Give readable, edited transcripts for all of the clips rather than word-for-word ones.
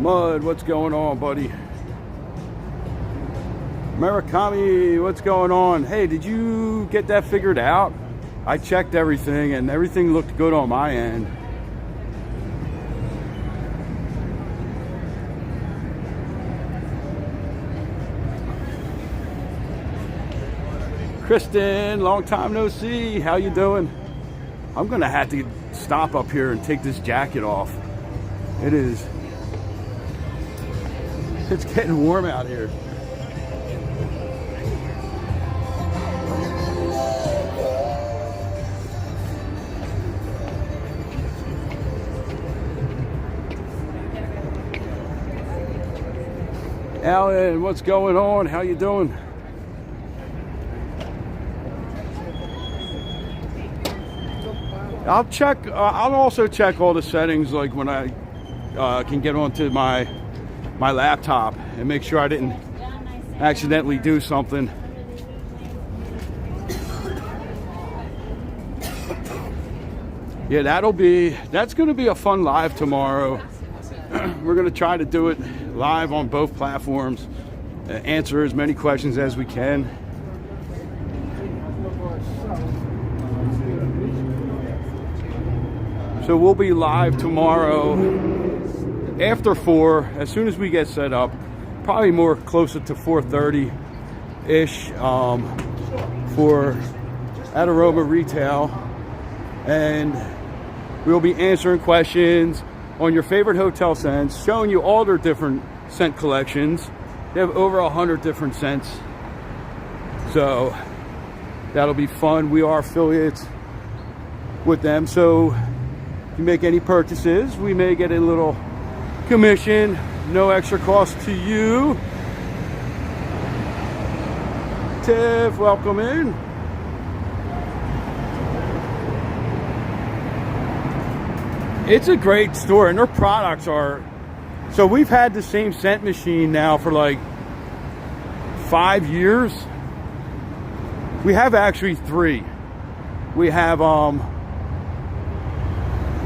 Mud, what's going on, buddy? Murakami, what's going on? Hey, did you get that figured out? I checked everything and everything looked good on my end. Kristen, long time no see. How you doing? I'm gonna have to stop up here and take this jacket off. It's getting warm out here. Alan, what's going on? How you doing? I'll check. I'll also check all the settings, like when I can get onto my laptop and make sure I didn't accidentally do something. Yeah, that's going to be a fun live tomorrow. We're going to try to do it live on both platforms, answer as many questions as we can. So we'll be live tomorrow after 4, as soon as we get set up, probably more closer to 4:30-ish for at Aroma Retail. And we'll be answering questions on your favorite hotel scents, showing you all their different scent collections. They have over 100 different scents. So that'll be fun. We are affiliates with them. So if you make any purchases, we may get a little commission, no extra cost to you. Tiff, welcome in. It's a great store, and their products are, so we've had the same scent machine now for like 5 years. We have actually 3. We have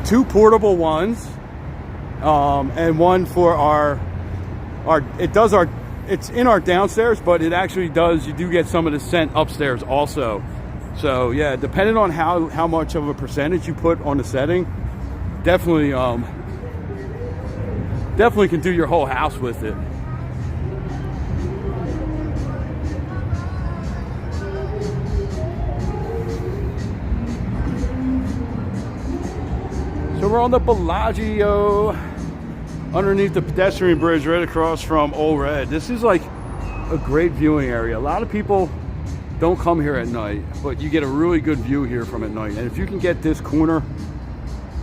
2 portable ones, and one for it's in our downstairs, but it actually does, you do get some of the scent upstairs also. So yeah, depending on how much of a percentage you put on the setting, definitely can do your whole house with it. So we're on the Bellagio, underneath the pedestrian bridge right across from Old Red. This is like a great viewing area. A lot of people don't come here at night, but you get a really good view here from at night. And if you can get this corner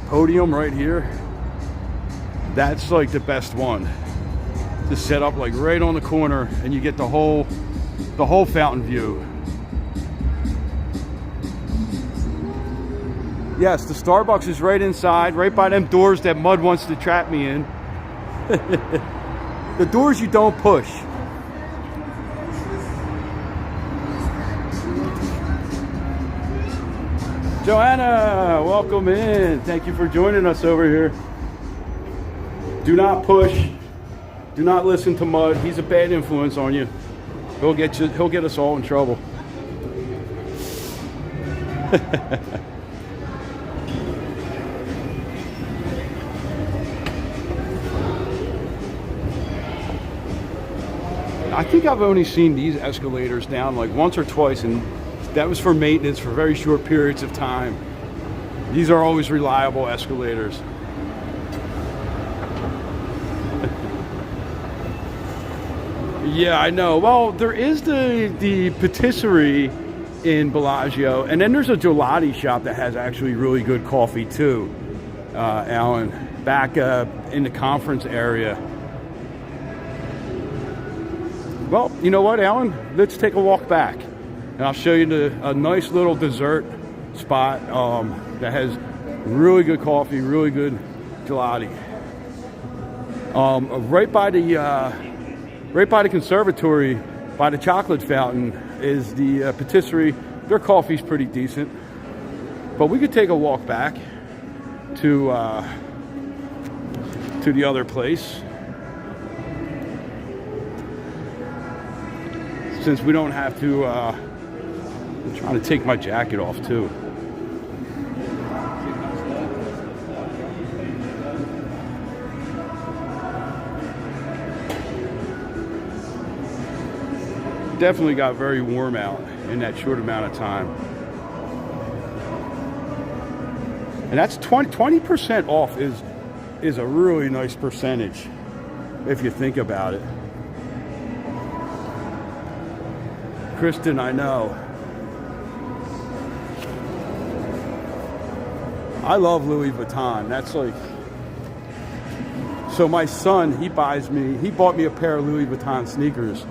podium right here, that's like the best one to set up, like right on the corner, and you get the whole fountain view. Yes, the Starbucks is right inside, right by them doors that Mud wants to trap me in. The doors you don't push. Joanna, welcome in. Thank you for joining us over here. Do not push. Do not listen to Mud. He's a bad influence on you. He'll get us all in trouble. I think I've only seen these escalators down like once or twice, and that was for maintenance for very short periods of time. These are always reliable escalators. Yeah, I know. Well, there is the patisserie in Bellagio, and then there's a gelati shop that has actually really good coffee too, Alan, back in the conference area. Well, you know what, Alan? Let's take a walk back, and I'll show you a nice little dessert spot that has really good coffee, really good gelati. Right by the conservatory, by the chocolate fountain, is the patisserie. Their coffee's pretty decent, but we could take a walk back to the other place. since we don't have to, I'm trying to take my jacket off too. Definitely got very warm out in that short amount of time. And that's 20% off is a really nice percentage if you think about it. Kristen, I know. I love Louis Vuitton. That's like, so my son, he bought me a pair of Louis Vuitton sneakers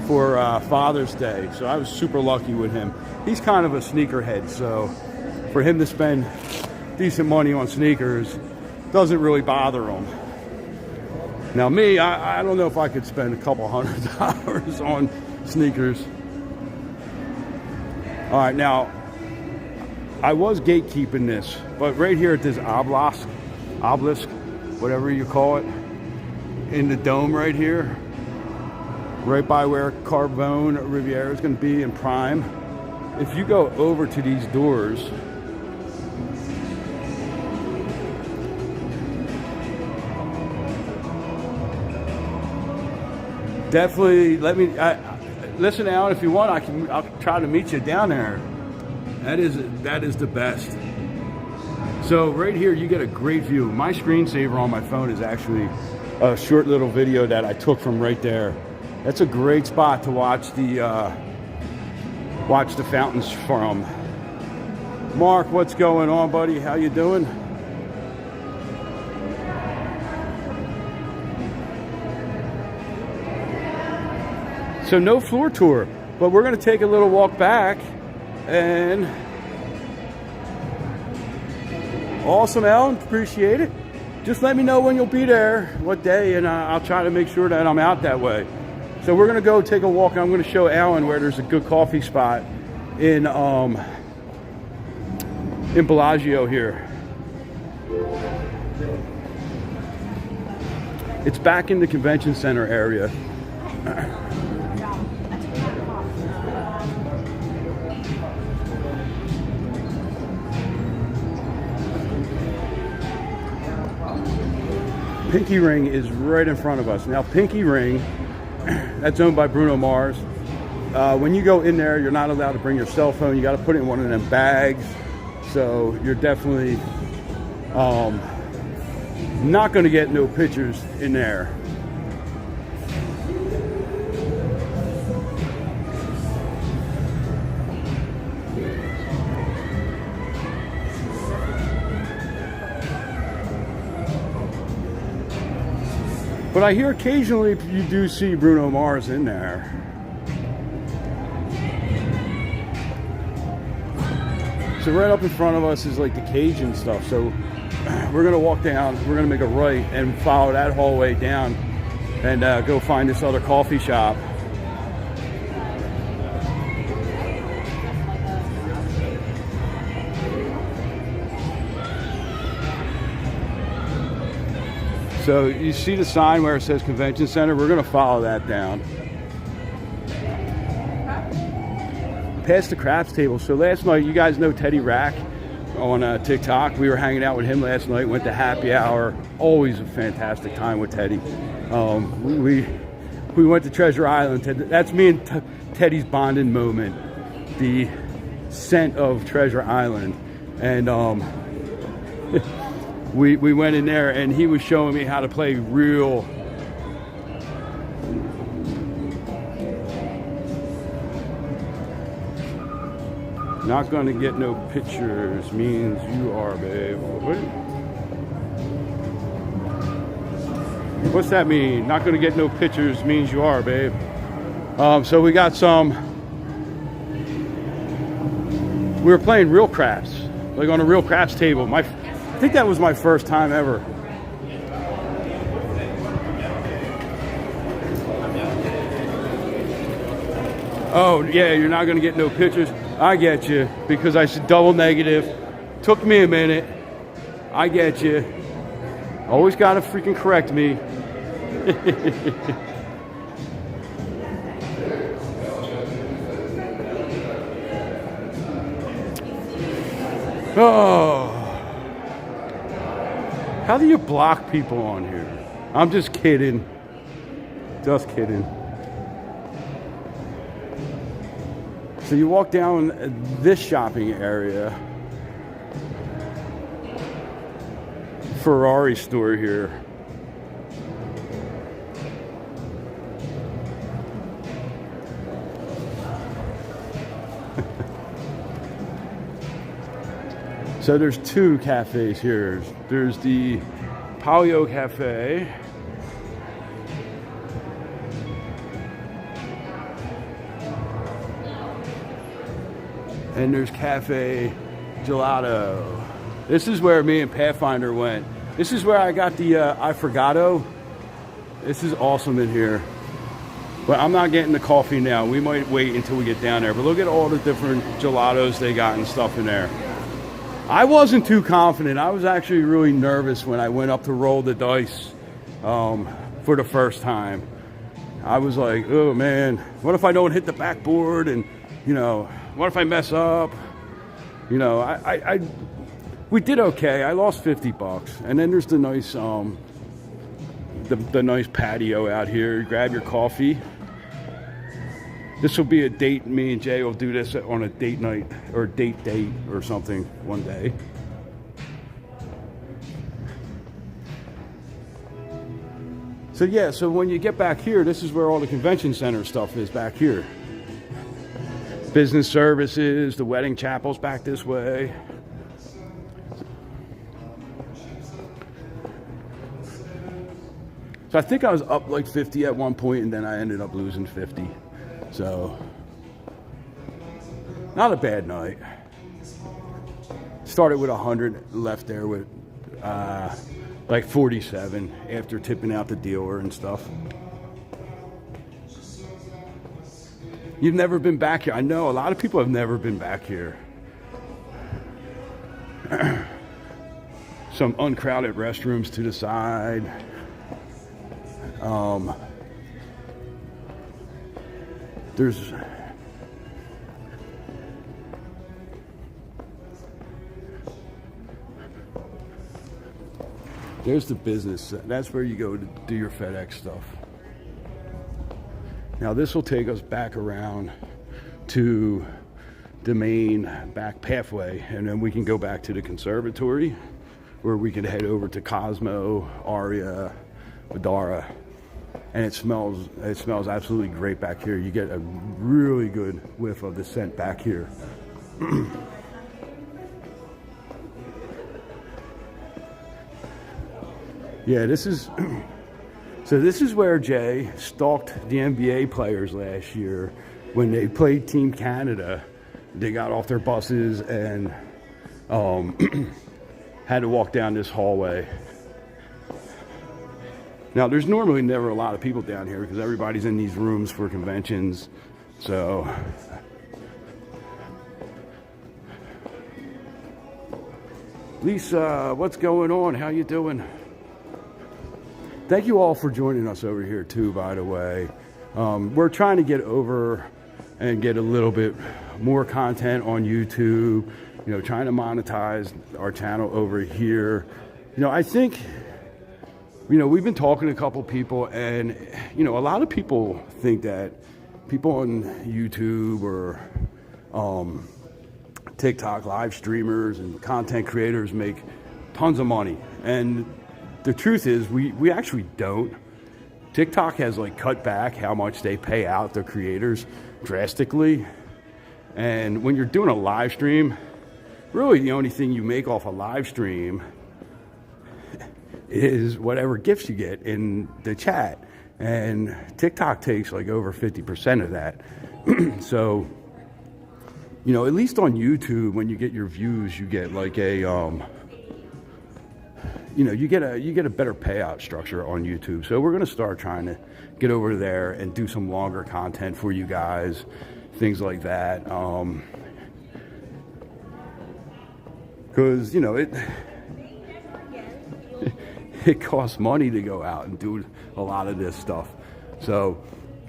for Father's Day. So I was super lucky with him. He's kind of a sneakerhead, so for him to spend decent money on sneakers doesn't really bother him. Now me, I don't know if I could spend a couple $100 on sneakers. All right, now, I was gatekeeping this, but right here at this obelisk, whatever you call it, in the dome right here, right by where Carbone Riviera is going to be in Prime, if you go over to these doors, definitely listen, Alan, if you want, I'll try to meet you down there. That is the best. So right here, you get a great view. My screensaver on my phone is actually a short little video that I took from right there. That's a great spot to watch the fountains from. Mark, what's going on, buddy? How you doing? So no floor tour, but we're going to take a little walk back, and awesome, Alan, appreciate it. Just let me know when you'll be there, what day, and I'll try to make sure that I'm out that way. So we're going to go take a walk, and I'm going to show Alan where there's a good coffee spot in Bellagio here. It's back in the convention center area. Pinky Ring is right in front of us. Now, Pinky Ring, that's owned by Bruno Mars. When you go in there, you're not allowed to bring your cell phone. You got to put it in one of them bags. So you're definitely not going to get no pictures in there. But I hear occasionally you do see Bruno Mars in there. So right up in front of us is like the cage and stuff. So we're gonna walk down, we're gonna make a right and follow that hallway down and go find this other coffee shop. So you see the sign where it says Convention Center? We're going to follow that down. Past the craps table. So last night, you guys know Teddy Rack on TikTok. We were hanging out with him last night, went to happy hour. Always a fantastic time with Teddy. We went to Treasure Island. That's me and Teddy's bonding moment. The scent of Treasure Island. And we went in there and he was showing me how to play real not gonna get no pictures means you are, babe. What's that mean? Not gonna get no pictures means you are, babe. So we got some, we were playing real craps, like on a real craps table. I think that was my first time ever. Oh, yeah, you're not going to get no pictures. I get you, because I said double negative. Took me a minute. I get you. Always got to freaking correct me. Oh. How do you block people on here? I'm just kidding. Just kidding. So you walk down this shopping area. Ferrari store here. So there's two cafes here. There's the Palio Cafe. And there's Cafe Gelato. This is where me and Pathfinder went. This is where I got the Affogato. This is awesome in here. But I'm not getting the coffee now. We might wait until we get down there. But look at all the different gelatos they got and stuff in there. I wasn't too confident. I was actually really nervous when I went up to roll the dice for the first time. I was like, oh man, what if I don't hit the backboard? And, you know, what if I mess up? You know, we did okay. I lost $50. And then there's the nice, the nice patio out here. Grab your coffee. This will be a date. Me and Jay will do this on a date night or date or something one day. So yeah, so when you get back here, this is where all the convention center stuff is back here. Business services, the wedding chapel's back this way. So I think I was up like 50 at one point, and then I ended up losing 50. So, not a bad night. Started with 100, left there with like 47 after tipping out the dealer and stuff. You've never been back here. I know a lot of people have never been back here. Some uncrowded restrooms to the side. There's the business. That's where you go to do your FedEx stuff. Now this will take us back around to the main back pathway, and then we can go back to the conservatory, where we can head over to Cosmo, Aria, Madara. And it smells absolutely great back here. You get a really good whiff of the scent back here. Yeah, this is where Jay stalked the NBA players last year when they played Team Canada. They got off their buses and had to walk down this hallway. Now, there's normally never a lot of people down here because everybody's in these rooms for conventions. So, Lisa, what's going on? How you doing? Thank you all for joining us over here too, by the way. We're trying to get over and get a little bit more content on YouTube, you know, trying to monetize our channel over here. You know, I think, you know, we've been talking to a couple people, and, you know, a lot of people think that people on YouTube or TikTok live streamers and content creators make tons of money. And the truth is we actually don't. TikTok has like cut back how much they pay out their creators drastically. And when you're doing a live stream, really the only thing you make off a live stream is whatever gifts you get in the chat. And TikTok takes like over 50% of that. So, you know, at least on YouTube, when you get your views, you get like a, you know, you get a better payout structure on YouTube. So we're going to start trying to get over there and do some longer content for you guys, things like that. Because, you know, it costs money to go out and do a lot of this stuff. So,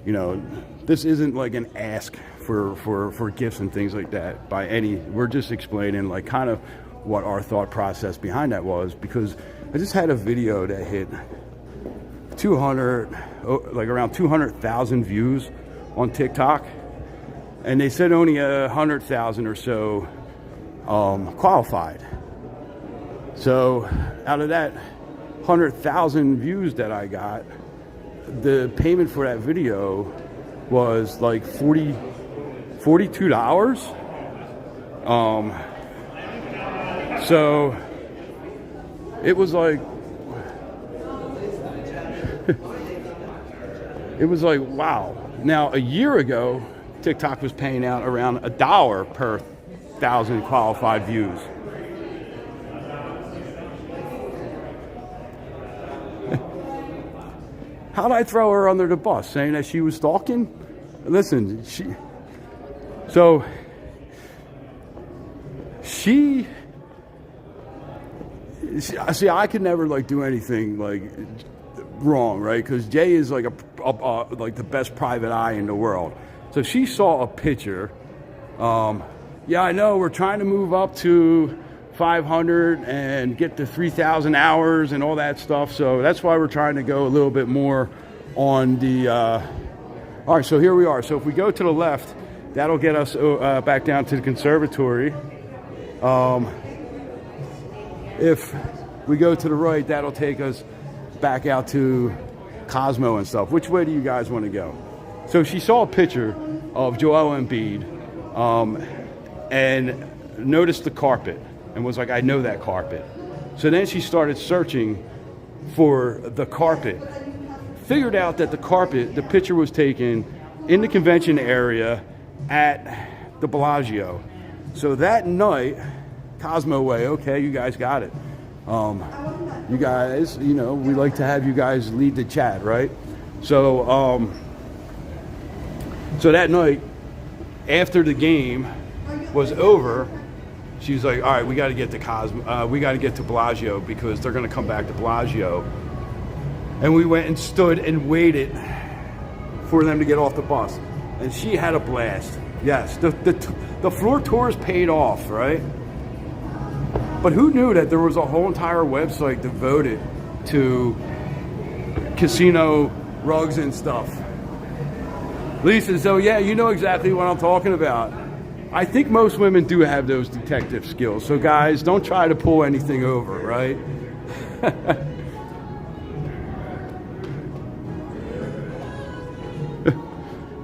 you know, this isn't like an ask for gifts and things like that by any. We're just explaining like kind of what our thought process behind that was, because I just had a video that hit 200, like around 200,000 views on TikTok, and they said only 100,000 or so qualified. So out of that 100,000 views that I got, the payment for that video was like $42. So it was like it was like, wow. Now, a year ago, TikTok was paying out around $1 per 1,000 qualified views. How'd I throw her under the bus, saying that she was stalking? Listen, see, I could never like do anything like wrong, right? Because Jay is like like the best private eye in the world. So she saw a picture. Yeah, I know we're trying to move up to 500 and get to 3,000 hours and all that stuff. So that's why we're trying to go a little bit more on the. All right, so here we are. So if we go to the left, that'll get us back down to the conservatory. If we go to the right, that'll take us back out to Cosmo and stuff. Which way do you guys want to go? So she saw a picture of Joel Embiid and noticed the carpet and was like, I know that carpet. So then she started searching for the carpet. Figured out that the picture was taken in the convention area at the Bellagio. So that night, Cosmo Way, okay, you guys got it. You guys, you know, we like to have you guys lead the chat, right? So, so that night, after the game was over, she was like, all right, we got to get to we got to get to Bellagio because they're going to come back to Bellagio. And we went and stood and waited for them to get off the bus. And she had a blast. Yes, the floor tours paid off, right? But who knew that there was a whole entire website devoted to casino rugs and stuff? Lisa, so yeah, you know exactly what I'm talking about. I think most women do have those detective skills. So guys, don't try to pull anything over, right?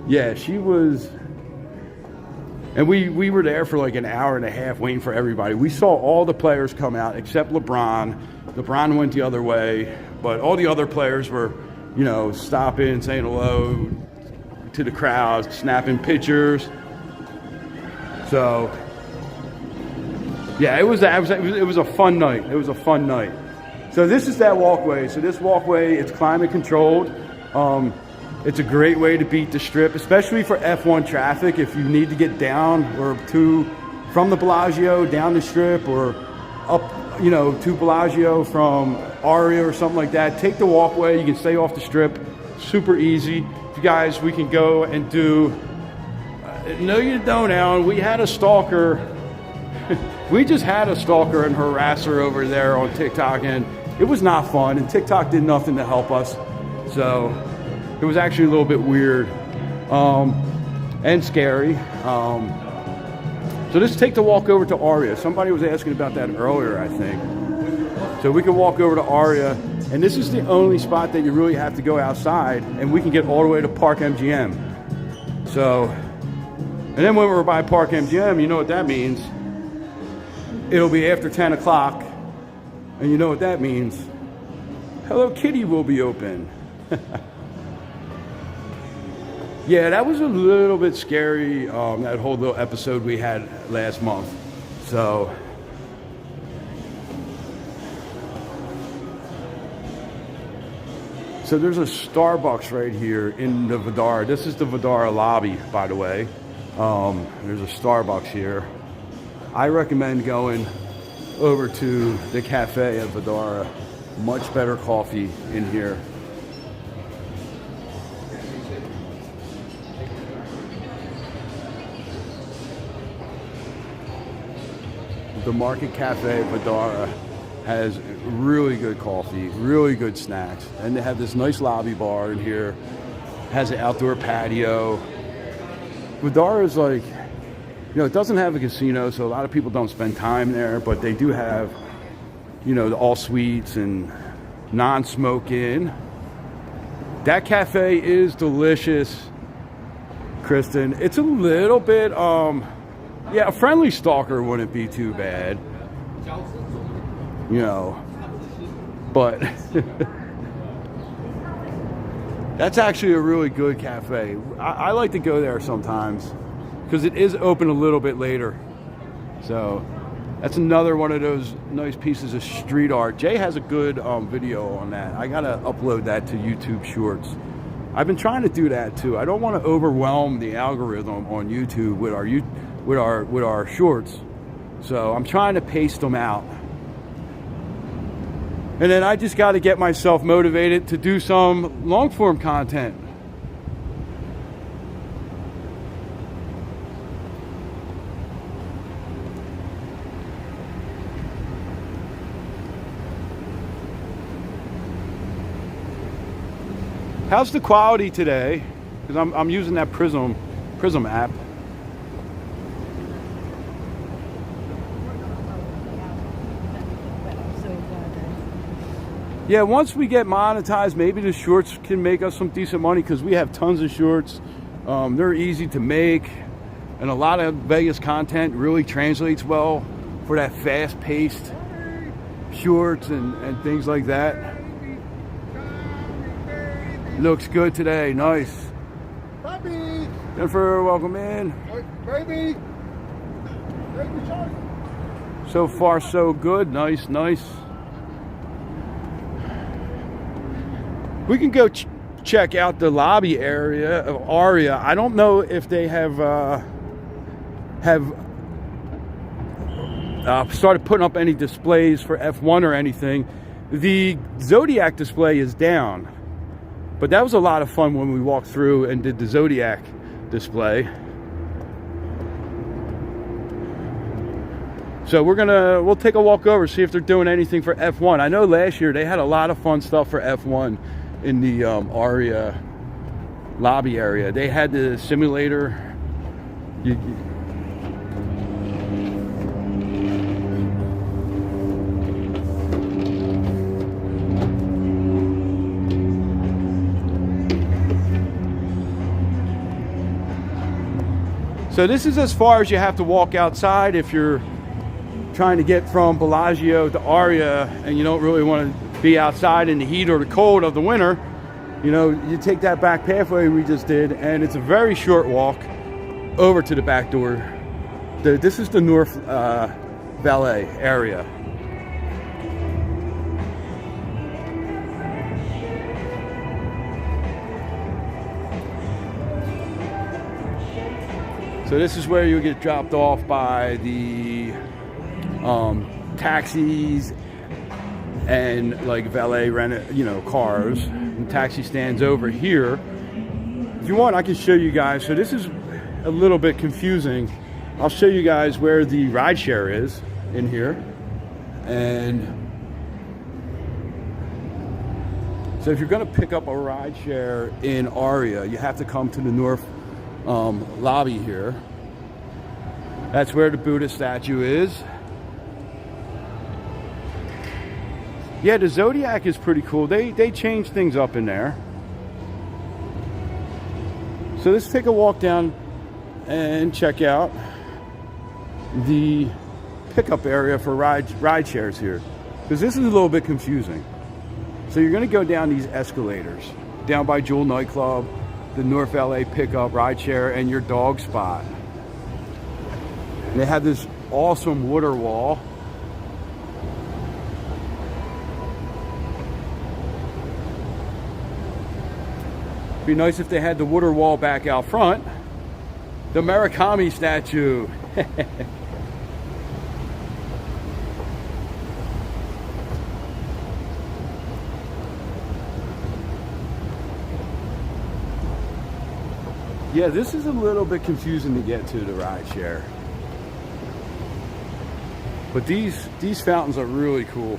Yeah, she was. And we were there for like an hour and a half waiting for everybody. We saw all the players come out except LeBron. LeBron went the other way, but all the other players were, you know, stopping, saying hello to the crowd, snapping pictures. So, yeah, it was a fun night. It was a fun night. So this is that walkway. So this walkway, it's climate controlled. It's a great way to beat the Strip, especially for F1 traffic. If you need to get down or from the Bellagio down the Strip or up, you know, to Bellagio from Aria or something like that, take the walkway. You can stay off the Strip. Super easy. You guys, we can go and do. No, you don't, Alan. We had a stalker. We just had a stalker and harasser over there on TikTok, and it was not fun. And TikTok did nothing to help us. So. It was actually a little bit weird and scary. So let's take the walk over to Aria. Somebody was asking about that earlier, I think. So we can walk over to Aria, and this is the only spot that you really have to go outside, and we can get all the way to Park MGM. So, and then when we're by Park MGM, you know what that means. It'll be after 10 o'clock, and you know what that means. Hello Kitty will be open. Yeah, that was a little bit scary, that whole little episode we had last month. So there's a Starbucks right here in the Vdara. This is the Vdara lobby, by the way. There's a Starbucks here. I recommend going over to the cafe at Vdara. Much better coffee in here. the Market Cafe Vidara has really good coffee, really good snacks, and they have this nice lobby bar in here. Has an outdoor patio. Vidara is like, you know, it doesn't have a casino, so a lot of people don't spend time there, but they do have, you know, the all suites and non-smoking. That cafe is delicious, Kristen. It's a little bit, yeah, a friendly stalker wouldn't be too bad, you know, but that's actually a really good cafe. I like to go there sometimes because it is open a little bit later. So that's another one of those nice pieces of street art. Jay has a good video on that. I gotta upload that to YouTube Shorts. I've been trying to do that too. I don't want to overwhelm the algorithm on YouTube with our shorts. So I'm trying to pace them out. And then I just got to get myself motivated to do some long form content. How's the quality today? Because I'm using that Prism app. Yeah, once we get monetized, maybe the shorts can make us some decent money because we have tons of shorts. They're easy to make, and a lot of Vegas content really translates well for that fast-paced shorts and things like that. Looks good today, nice. Puppy! Jennifer, welcome in. Baby! So far, so good. Nice, nice. We can go check out the lobby area of Aria. I don't know if they have started putting up any displays for F1 or anything. The Zodiac display is down, but that was a lot of fun when we walked through and did the Zodiac display. So we'll take a walk over, see if they're doing anything for F1. I know last year they had a lot of fun stuff for F1 in the Aria lobby area. They had the simulator. So this is as far as you have to walk outside if you're trying to get from Bellagio to Aria and you don't really want to be outside in the heat or the cold of the winter. You know, you take that back pathway we just did, and it's a very short walk over to the back door. This is the North Valet area. So this is where you get dropped off by the taxis and like valet rented, you know, cars. And taxi stands over here. If you want, I can show you guys. So this is a little bit confusing. I'll show you guys where the rideshare is in here. And so if you're going to pick up a rideshare in Aria, you have to come to the North lobby here. That's where the Buddha statue is. Yeah, the Zodiac is pretty cool. They changed things up in there. So let's take a walk down and check out the pickup area for ride shares here, because this is a little bit confusing. So you're going to go down these escalators down by Jewel Nightclub, the North LA pickup, rideshare, and your dog spot. And they have this awesome water wall. Be nice if they had the water wall back out front. The Murakami statue. Yeah, this is a little bit confusing to get to the rideshare. But these fountains are really cool.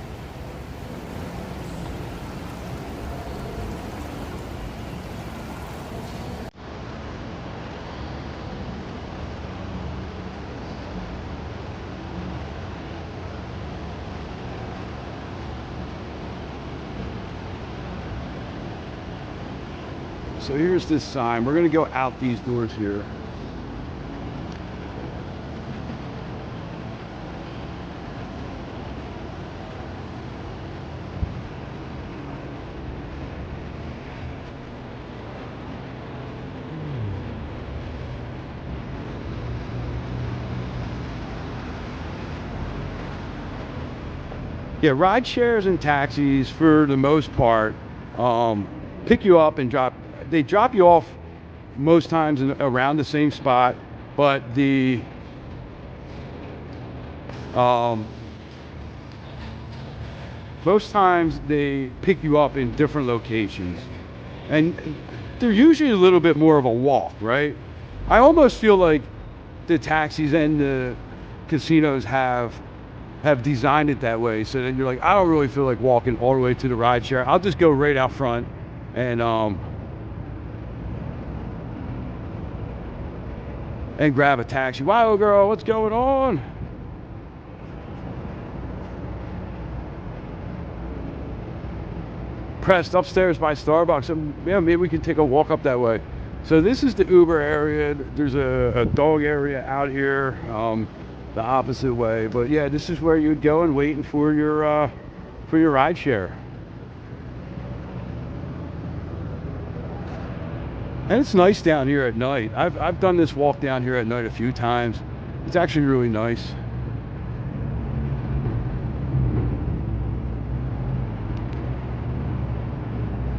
So here's this sign. We're gonna go out these doors here. Yeah, ride shares and taxis for the most part pick you up and they drop you off most times around the same spot, but most times they pick you up in different locations, and they're usually a little bit more of a walk, right? I almost feel like the taxis and the casinos have designed it that way, so then you're like, I don't really feel like walking all the way to the ride share. I'll just go right out front and grab a taxi. Wow, girl, what's going on? Pressed upstairs by Starbucks. Yeah, maybe we can take a walk up that way. So this is the Uber area. There's a dog area out here, the opposite way. But yeah, this is where you'd go and waiting for your ride share. And it's nice down here at night. I've done this walk down here at night a few times. It's actually really nice.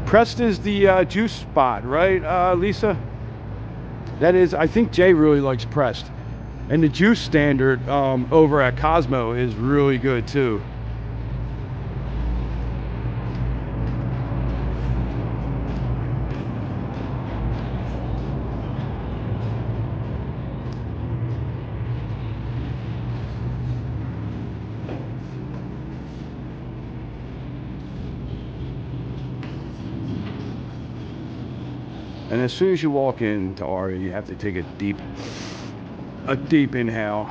Pressed is the juice spot, right, Lisa? That is, I think Jay really likes Pressed. And the juice standard over at Cosmo is really good too. And as soon as you walk into Aria, you have to take a deep inhale.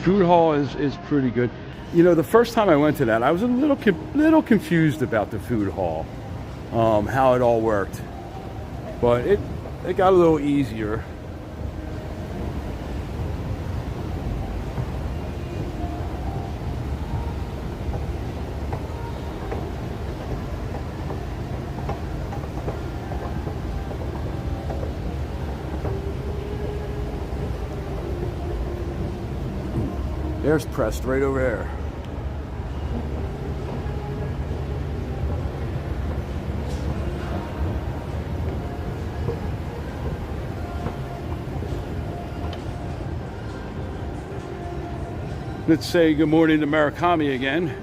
Food hall is pretty good. You know, the first time I went to that, I was a little confused about the food hall, how it all worked, but it got a little easier. There's Pressed right over there. Let's say good morning to Murakami again.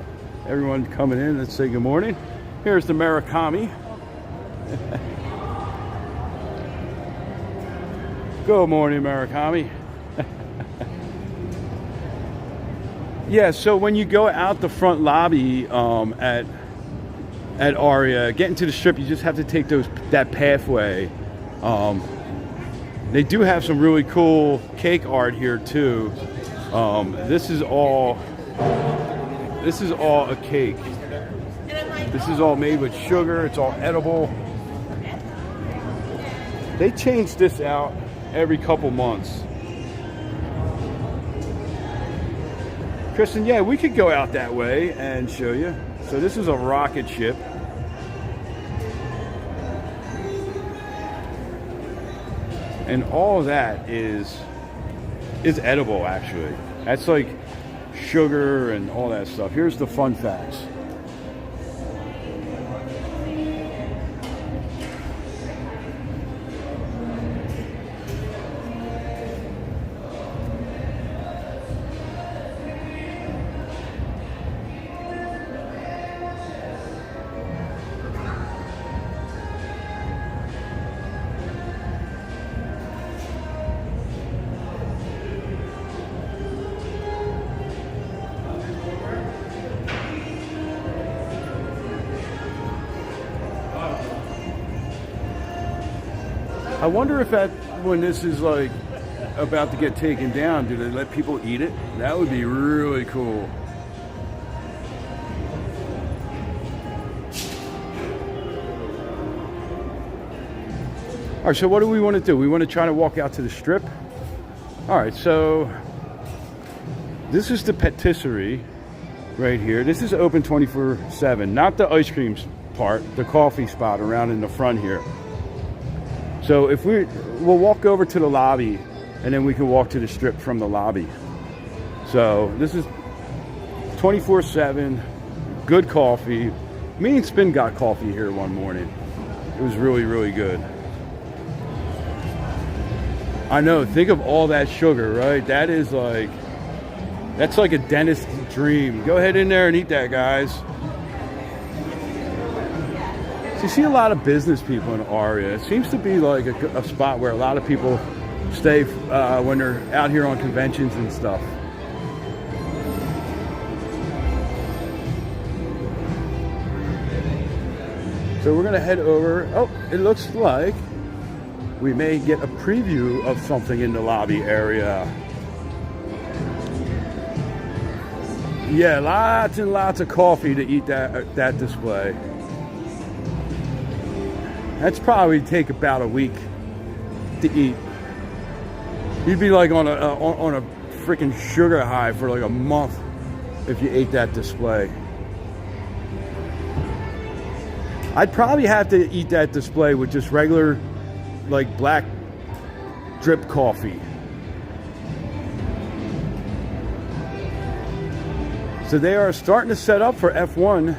Everyone coming in, let's say good morning. Here's the Murakami. Good morning, Murakami. Yeah, so when you go out the front lobby at Aria, getting to the strip, you just have to take that pathway. They do have some really cool cake art here too. This is all a cake. This is all made with sugar. It's all edible. They change this out every couple months. Kristen, yeah, we could go out that way and show you. So this is a rocket ship. And all of that is edible, actually. That's like sugar and all that stuff. Here's the fun facts. I wonder if when this is like about to get taken down, do they let people eat it? That would be really cool. All right, so what do we want to do? We want to try to walk out to the strip. All right, so this is the patisserie right here. This is open 24/7, not the ice cream part, the coffee spot around in the front here. So if we'll walk over to the lobby, and then we can walk to the strip from the lobby. So this is 24/7, good coffee. Me and Spin got coffee here one morning. It was really, really good. I know, think of all that sugar, right? That's like a dentist's dream. Go ahead in there and eat that, guys. So you see a lot of business people in Aria. It seems to be like a spot where a lot of people stay when they're out here on conventions and stuff. So we're gonna head over. Oh, it looks like we may get a preview of something in the lobby area. Yeah, lots and lots of coffee to eat that display. That's probably take about a week to eat. You'd be like on a freaking sugar high for like a month if you ate that display. I'd probably have to eat that display with just regular like black drip coffee. So they are starting to set up for F1.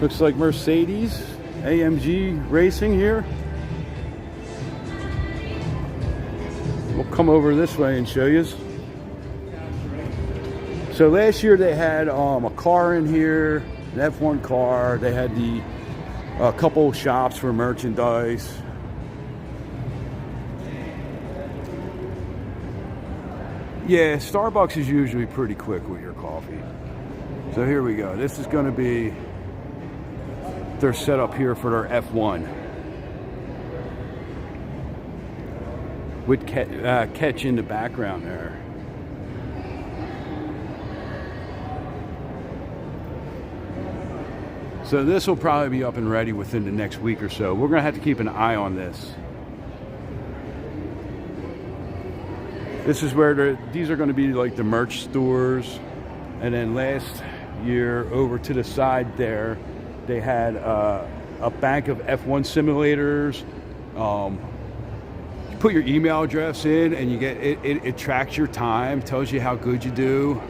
Looks like Mercedes AMG Racing here. We'll come over this way and show you. So last year they had a car in here, an F1 car. They had a couple shops for merchandise. Yeah, Starbucks is usually pretty quick with your coffee. So here we go. This is going to be their setup here for their F1. With catch in the background there. So this will probably be up and ready within the next week or so. We're going to have to keep an eye on this. This is where these are going to be like the merch stores. And then last year over to the side there, they had a bank of F1 simulators. You put your email address in and you get it tracks your time, tells you how good you do.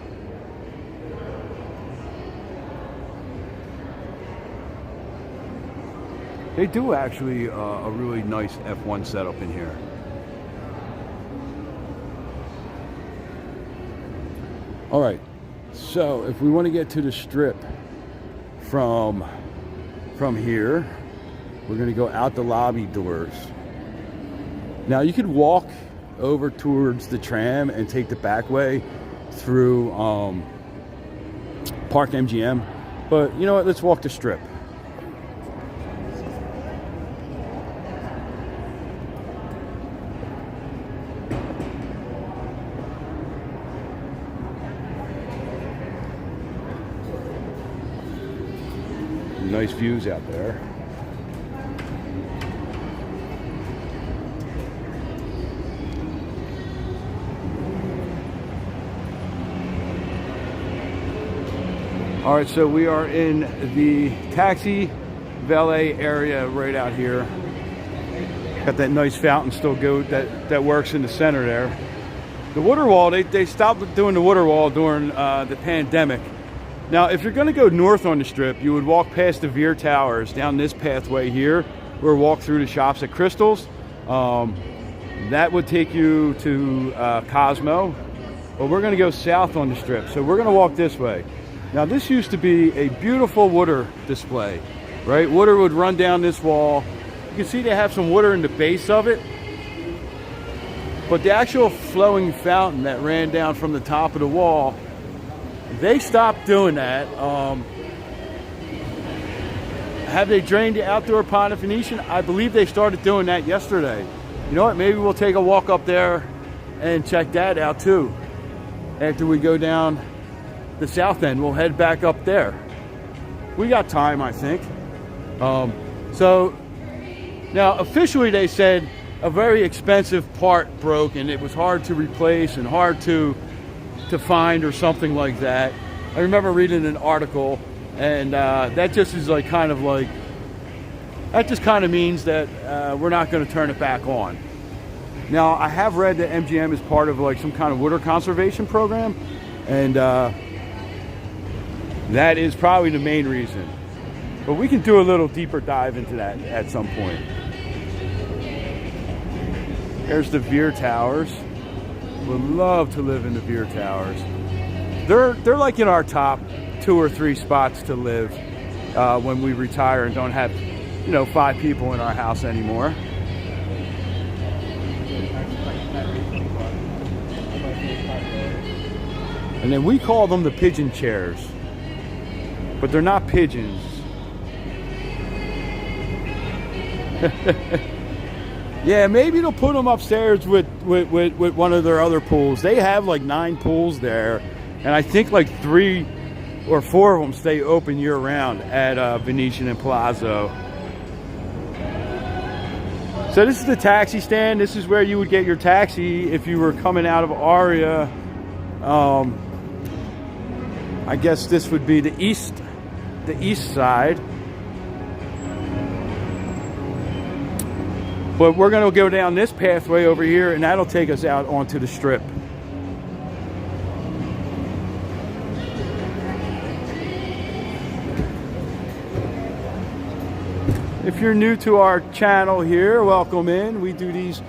They do actually a really nice F1 setup in here. All right, so if we want to get to the strip from here, we're going to go out the lobby doors. Now you could walk over towards the tram and take the back way through Park MGM, but you know what? Let's walk the strip. Nice views out there. All right, so we are in the taxi valet area right out here. Got that nice fountain still that works in the center there. The water wall, they stopped doing the water wall during the pandemic. Now, if you're going to go north on the strip, you would walk past the Veer Towers down this pathway here, or walk through the shops at Crystal's. That would take you to Cosmo, but we're going to go south on the strip, so we're going to walk this way. Now, this used to be a beautiful water display, right? Water would run down this wall. You can see they have some water in the base of it, but the actual flowing fountain that ran down from the top of the wall, they stopped doing that. Have they drained the outdoor pond at Venetian? I believe they started doing that yesterday. You know what? Maybe we'll take a walk up there and check that out too. After we go down the south end, we'll head back up there. We got time, I think. So now officially they said a very expensive part broke and it was hard to replace and hard to find or something like that. I remember reading an article, and that just is like kind of like, that just kind of means that we're not going to turn it back on. Now, I have read that MGM is part of like some kind of water conservation program, and that is probably the main reason. But we can do a little deeper dive into that at some point. There's the Veer Towers. Would love to live in the Veer Towers. They're like in our top 2 or 3 spots to live when we retire and don't have, 5 people in our house anymore. And then we call them the pigeon chairs, but they're not pigeons. Yeah, maybe they'll put them upstairs with one of their other pools. They have like 9 pools there, and I think like 3 or 4 of them stay open year round at Venetian and Palazzo. So this is the taxi stand. This is where you would get your taxi if you were coming out of Aria. I guess this would be the east side. But we're going to go down this pathway over here, and that'll take us out onto the Strip. If you're new to our channel here, welcome in. We do these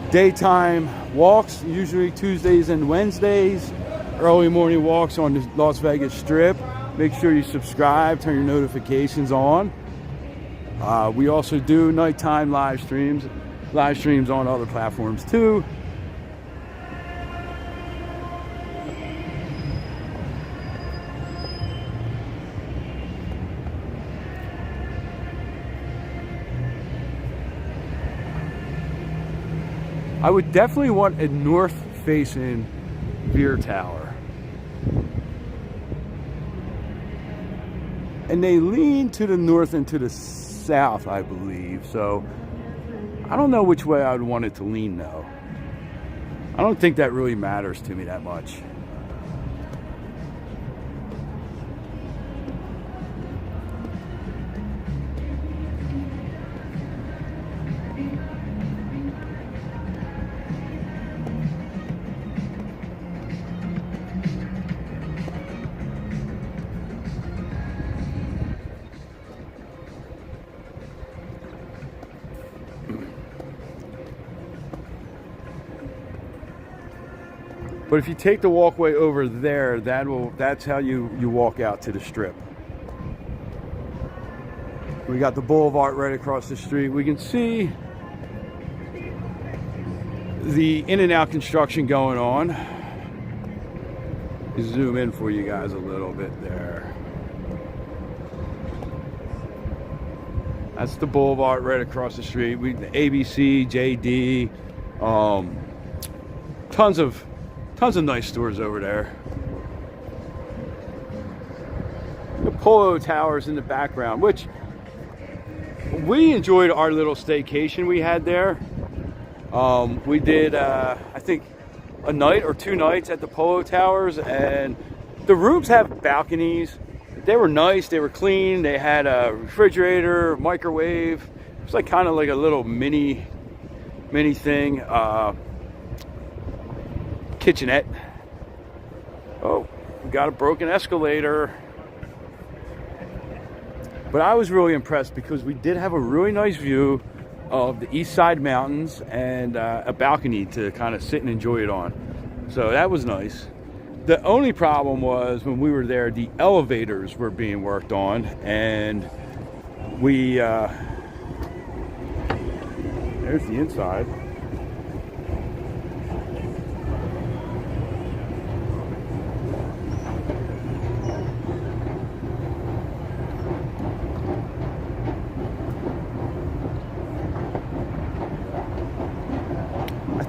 daytime walks, usually Tuesdays and Wednesdays. Early morning walks on the Las Vegas Strip. Make sure you subscribe, turn your notifications on. We also do nighttime live streams on other platforms too. I would definitely want a north-facing Veer Tower. And they lean to the north and to the south, I believe. So I don't know which way I would want it to lean, though. I don't think that really matters to me that much. But if you take the walkway over there, that's how you walk out to the Strip. We got the boulevard right across the street. We can see the in-and-out construction going on. Zoom in for you guys a little bit there. That's the boulevard right across the street. The ABC, JD, tons of nice stores over there. The Polo Towers in the background, which we enjoyed our little staycation we had there. We did, I think, a night or 2 nights at the Polo Towers, and the rooms have balconies. They were nice, they were clean, they had a refrigerator, microwave. It was like kind of like a little mini thing. Kitchenette. Oh, we got a broken escalator. But I was really impressed because we did have a really nice view of the East Side Mountains and a balcony to kind of sit and enjoy it on. So that was nice. The only problem was when we were there, the elevators were being worked on, and we there's the inside.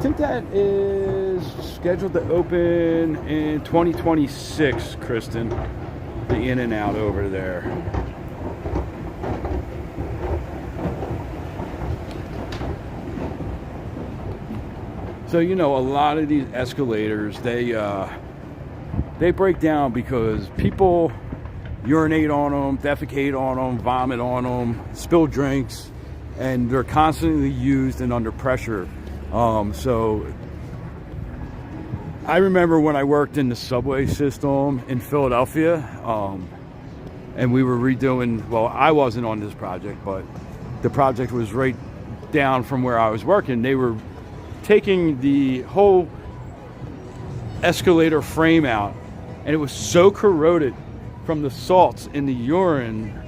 think that is scheduled to open in 2026, Kristen. The In-N-Out over there. So, you know, a lot of these escalators, they break down because people urinate on them, defecate on them, vomit on them, spill drinks, and they're constantly used and under pressure. So I remember when I worked in the subway system in Philadelphia, and we were redoing, well, I wasn't on this project, but the project was right down from where I was working. They were taking the whole escalator frame out, and it was so corroded from the salts in the urine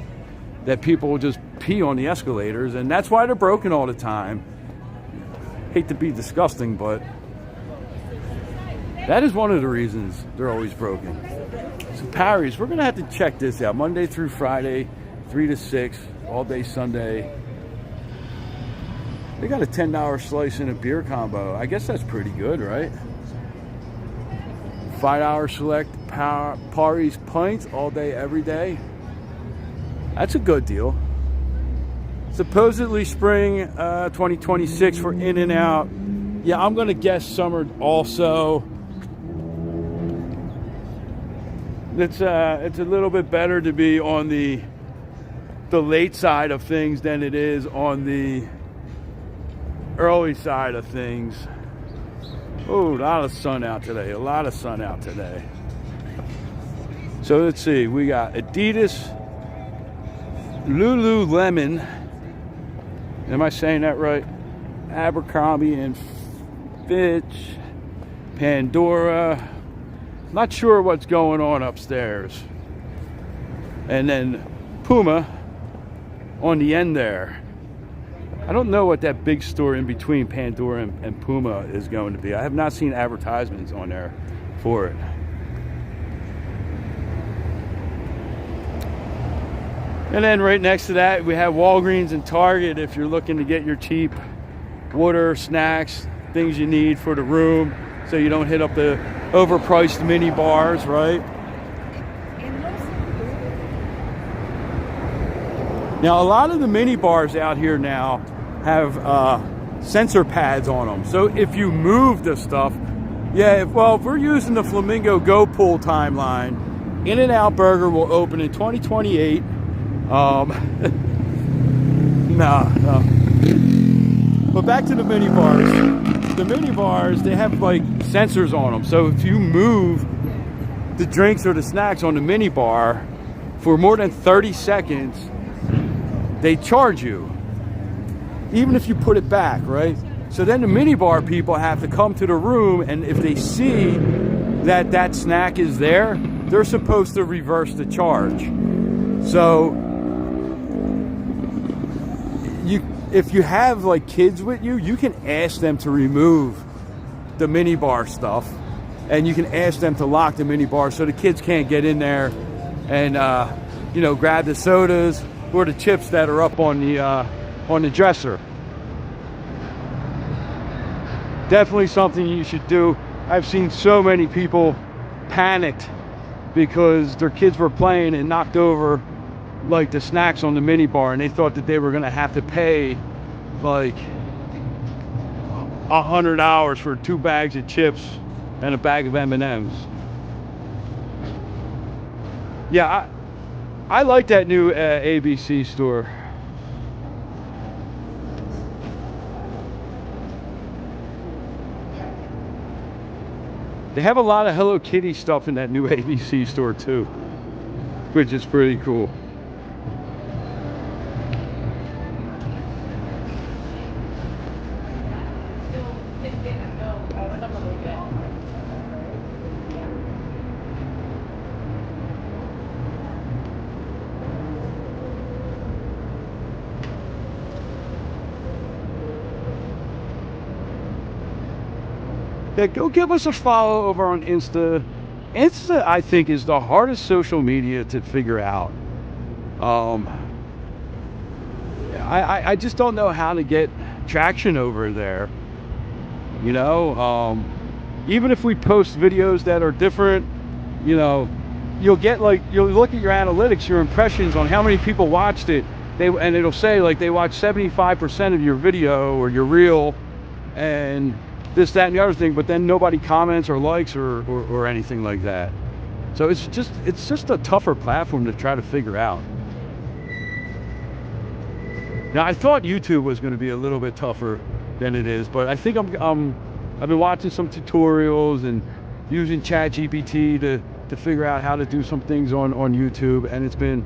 that people would just pee on the escalators, and that's why they're broken all the time. Hate to be disgusting, but that is one of the reasons they're always broken. So Parry's, we're gonna have to check this out. Monday through Friday, 3 to 6, all day Sunday. They got a $10 slice and a beer combo. I guess that's pretty good, right? $5 select Parry's pints all day, every day. That's a good deal. Supposedly spring 2026 for In-N-Out. Yeah, I'm gonna guess summer also. It's a little bit better to be on the late side of things than it is on the early side of things. Oh, a lot of sun out today. A lot of sun out today. So let's see. We got Adidas, Lululemon. Am I saying that right? Abercrombie and Fitch, Pandora. Not sure what's going on upstairs. And then Puma on the end there. I don't know what that big store in between Pandora and Puma is going to be. I have not seen advertisements on there for it. And then right next to that, we have Walgreens and Target if you're looking to get your cheap water, snacks, things you need for the room so you don't hit up the overpriced mini bars, right? Now, a lot of the mini bars out here now have sensor pads on them. So if you move the stuff, if we're using the Flamingo Go Pool timeline, In-N-Out Burger will open in 2028. No. But back to the mini bars. The mini bars, they have like sensors on them. So if you move the drinks or the snacks on the mini bar for more than 30 seconds, they charge you, even if you put it back, right? So then the mini bar people have to come to the room, and if they see that that snack is there, they're supposed to reverse the charge. So if you have like kids with you, you can ask them to remove the mini bar stuff, and you can ask them to lock the mini bar so the kids can't get in there and grab the sodas or the chips that are up on the dresser. Definitely something you should do. I've seen so many people panicked because their kids were playing and knocked over like the snacks on the mini bar, and they thought that they were gonna have to pay like $100 for 2 bags of chips and a bag of M&Ms. Yeah, I like that new ABC store. They have a lot of Hello Kitty stuff in that new ABC store too, which is pretty cool. Yeah, go give us a follow over on Insta. Insta, I think, is the hardest social media to figure out. I just don't know how to get traction over there. You know, even if we post videos that are different, you know, you'll look at your analytics, your impressions on how many people watched it. And it'll say like they watched 75% of your video or your reel, and this, that, and the other thing. But then nobody comments or likes or anything like that. So it's just a tougher platform to try to figure out. Now, I thought YouTube was going to be a little bit tougher than it is, but I think I've been watching some tutorials and using ChatGPT to figure out how to do some things on YouTube, and it's been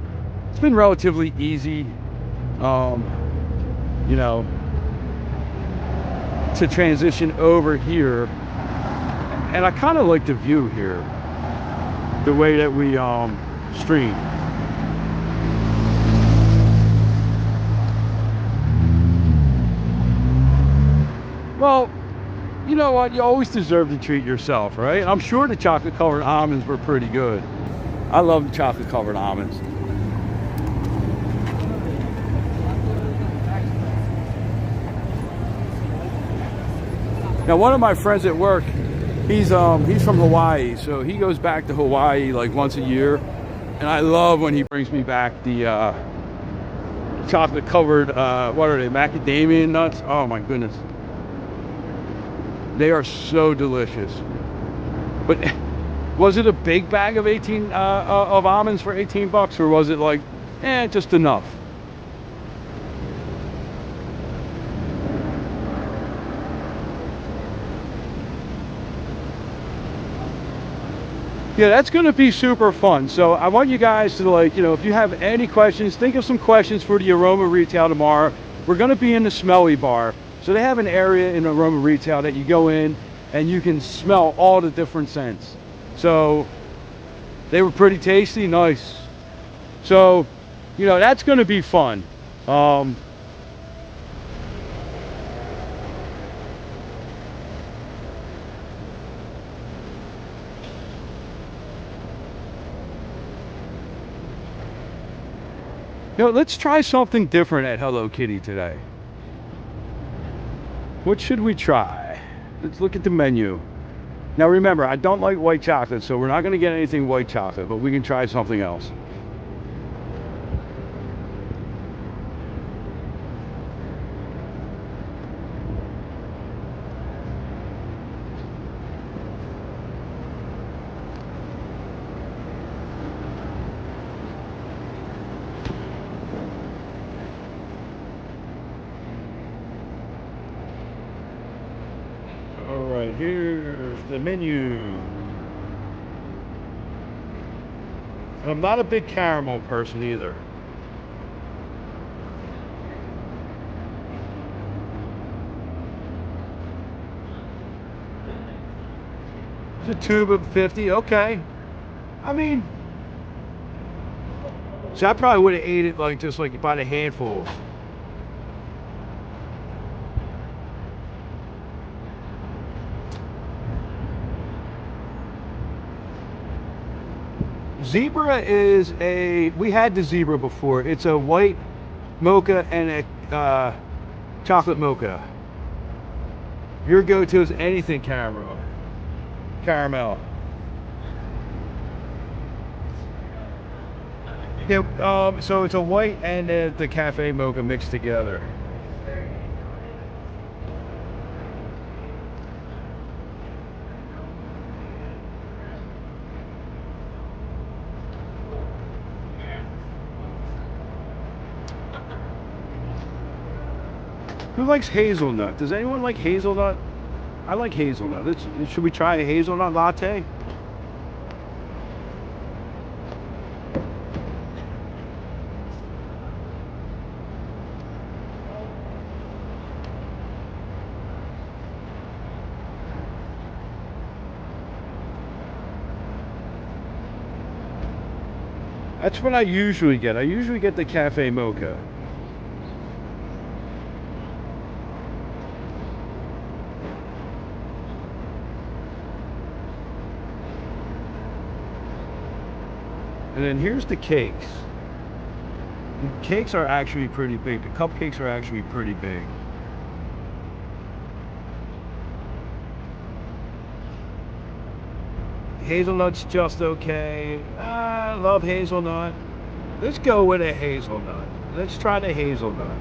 relatively easy, you know, to transition over here. And I kind of like the view here, the way that we stream. Well, you know what? You always deserve to treat yourself, right? I'm sure the chocolate-covered almonds were pretty good. I love the chocolate-covered almonds. Now, one of my friends at work, he's from Hawaii, so he goes back to Hawaii like once a year, and I love when he brings me back the chocolate-covered, what are they, macadamia nuts? Oh my goodness. They are so delicious. But was it a big bag of of almonds for 18 bucks, or was it like, just enough? Yeah, that's going to be super fun. So I want you guys to, like, you know, if you have any questions, think of some questions for the Aroma Retail tomorrow. We're going to be in the Smelly Bar. So they have an area in Aroma Retail that you go in and you can smell all the different scents. So they were pretty tasty, nice. So, you know, that's going to be fun. You know, let's try something different at Hello Kitty today. What should we try? Let's look at the menu. Now remember, I don't like white chocolate, so we're not going to get anything white chocolate, but we can try something else. Alright, here's the menu. I'm not a big caramel person either. It's a tube of 50, okay. I mean, so I probably would have ate it like just like by the handful. Zebra is we had the Zebra before. It's a white mocha and a chocolate mocha. Your go-to is anything caramel. Yeah, so it's a white and the cafe mocha mixed together. Who likes hazelnut? Does anyone like hazelnut? I like hazelnut. Should we try a hazelnut latte? That's what I usually get. I usually get the cafe mocha. And then here's the cakes. The cakes are actually pretty big. The cupcakes are actually pretty big. Hazelnut's just okay. I love hazelnut. Let's go with a hazelnut. Let's try the hazelnut.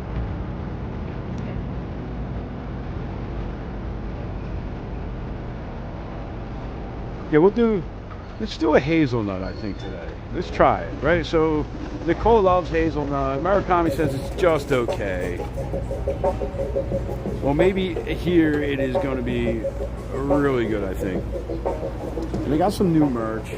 Yeah, let's do a hazelnut, I think, today. Let's try it, right? So, Nicole loves hazelnut. Murakami says it's just okay. Well, maybe here it is going to be really good, I think. And they got some new merch.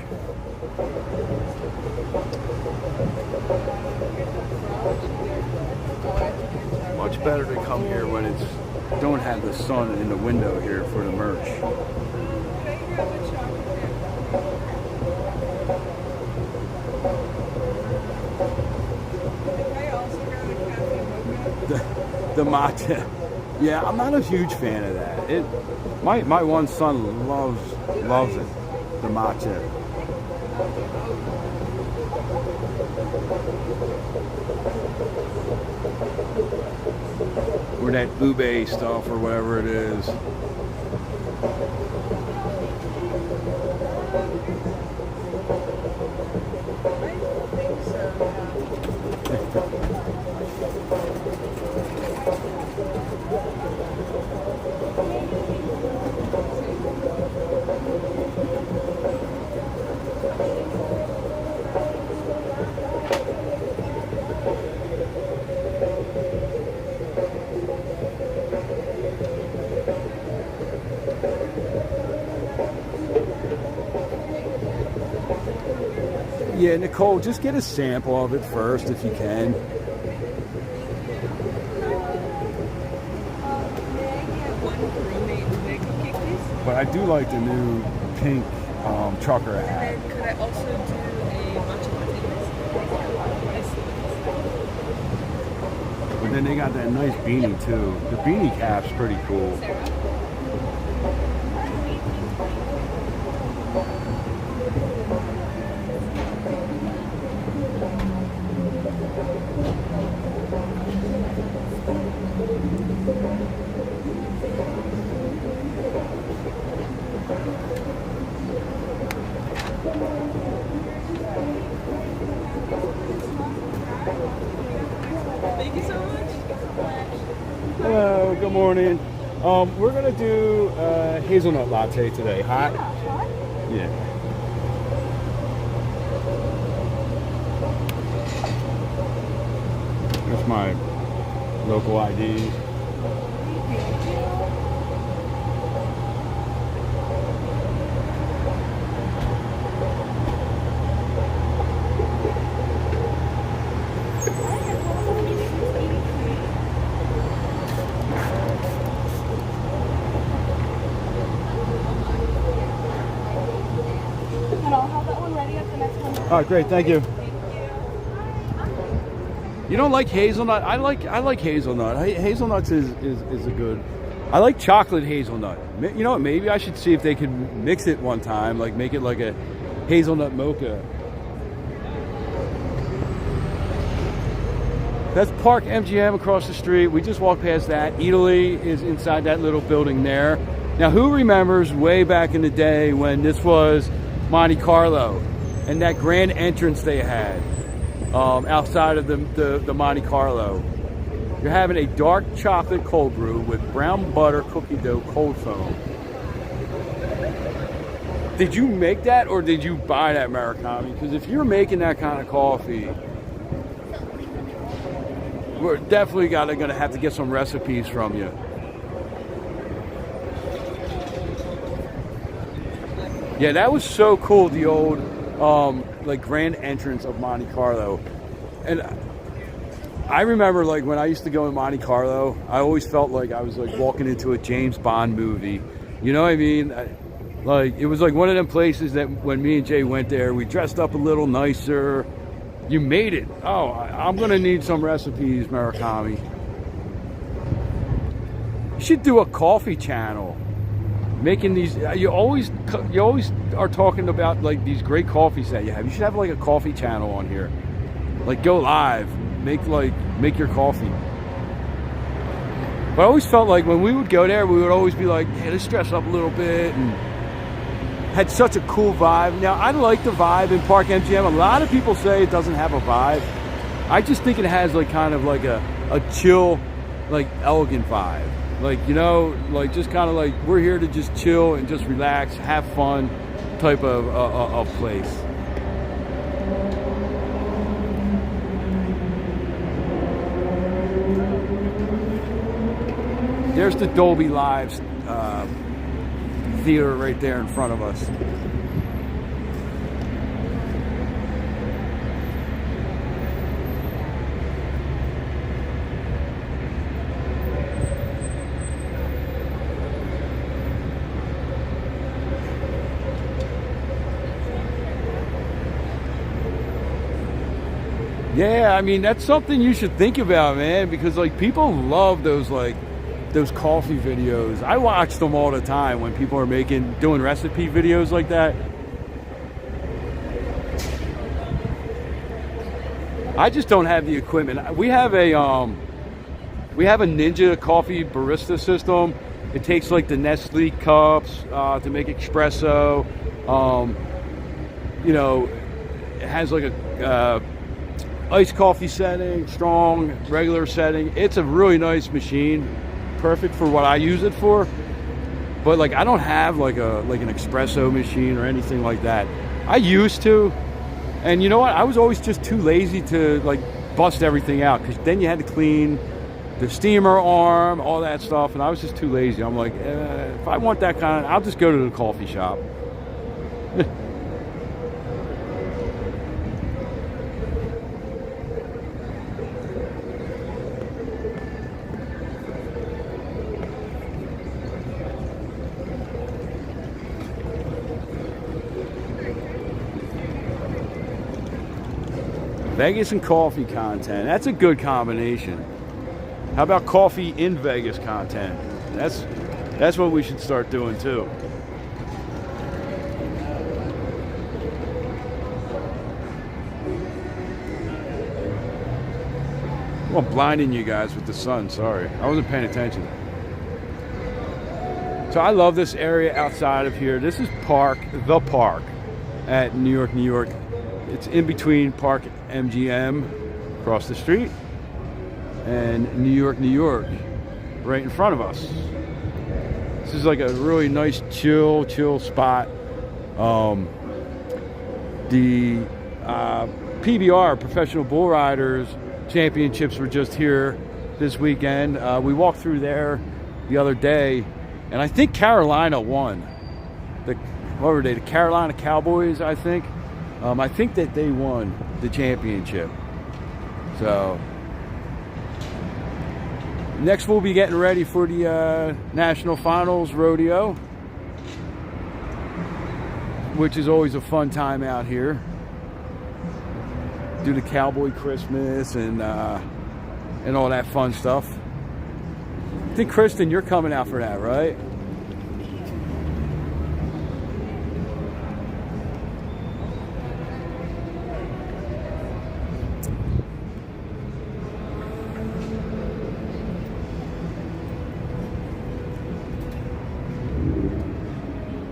Much better to come here when it's don't have the sun in the window here for the merch. The matcha. Yeah, I'm not a huge fan of that. My one son loves it. The matcha. Or that ube stuff or whatever it is. Yeah, Nicole, just get a sample of it first if you can. But I do like the new pink chocolate hat. And could I also do a matcha latte? But then they got that nice beanie too. The beanie cap's pretty cool. Thank you so much. Hello, good morning. We're gonna do a hazelnut latte today. Hot? Yeah. That's my local ID. And I'll have that one ready at the next one. All right, great, thank you. You don't like hazelnut? I like hazelnut. Hazelnuts is a good. I like chocolate hazelnut. You know what? Maybe I should see if they could mix it one time, like make it like a hazelnut mocha. That's Park MGM across the street. We just walked past that. Italy is inside that little building there. Now, who remembers way back in the day when this was Monte Carlo and that grand entrance they had outside of the Monte Carlo? You're having a dark chocolate cold brew with brown butter cookie dough cold foam. Did you make that or did you buy that, Murakami? Because if you're making that kind of coffee, we're definitely gonna have to get some recipes from you. Yeah, that was so cool, the old like grand entrance of Monte Carlo. And I remember like when I used to go in Monte Carlo, I always felt like I was like walking into a James Bond movie. You know what I mean? Like it was like one of them places that when me and Jay went there, we dressed up a little nicer. You made it. Oh, I'm gonna need some recipes, Murakami. You should do a coffee channel. Making these, you always are talking about like these great coffees that you have. You should have like a coffee channel on here. Like go live, make your coffee. But I always felt like when we would go there, we would always be like, hey, let's dress up a little bit and had such a cool vibe. Now, I like the vibe in Park MGM. A lot of people say it doesn't have a vibe. I just think it has like kind of like a chill, like elegant vibe. Like, you know, like just kind of like we're here to just chill and just relax, have fun type of place. There's the Dolby Live theater right there in front of us. Yeah, I mean, that's something you should think about, man, because like people love those coffee videos. I watch them all the time when people are doing recipe videos like that. I just don't have the equipment. We have a Ninja coffee barista system. It takes like the Nestle cups to make espresso. You know, it has like a iced coffee setting, strong, regular setting. It's a really nice machine, perfect for what I use it for. But like I don't have like an espresso machine or anything like that. I used to, and you know what? I was always just too lazy to like bust everything out, because then you had to clean the steamer arm, all that stuff, and I was just too lazy. I'm like, if I want that kind of, I'll just go to the coffee shop. Vegas and coffee content. That's a good combination. How about coffee in Vegas content? That's what we should start doing too. Well, I'm blinding you guys with the sun. Sorry, I wasn't paying attention. So I love this area outside of here. This is the park at New York, New York. It's in between Park MGM across the street and New York, New York right in front of us. This is like a really nice chill spot. The PBR, Professional Bull Riders Championships, were just here this weekend. We walked through there the other day, and I think Carolina won. What were they? The Carolina Cowboys, I think. I think that they won the championship. So next we'll be getting ready for the National Finals Rodeo, which is always a fun time out here. Do the Cowboy Christmas and all that fun stuff. I think, Kristen, you're coming out for that, right?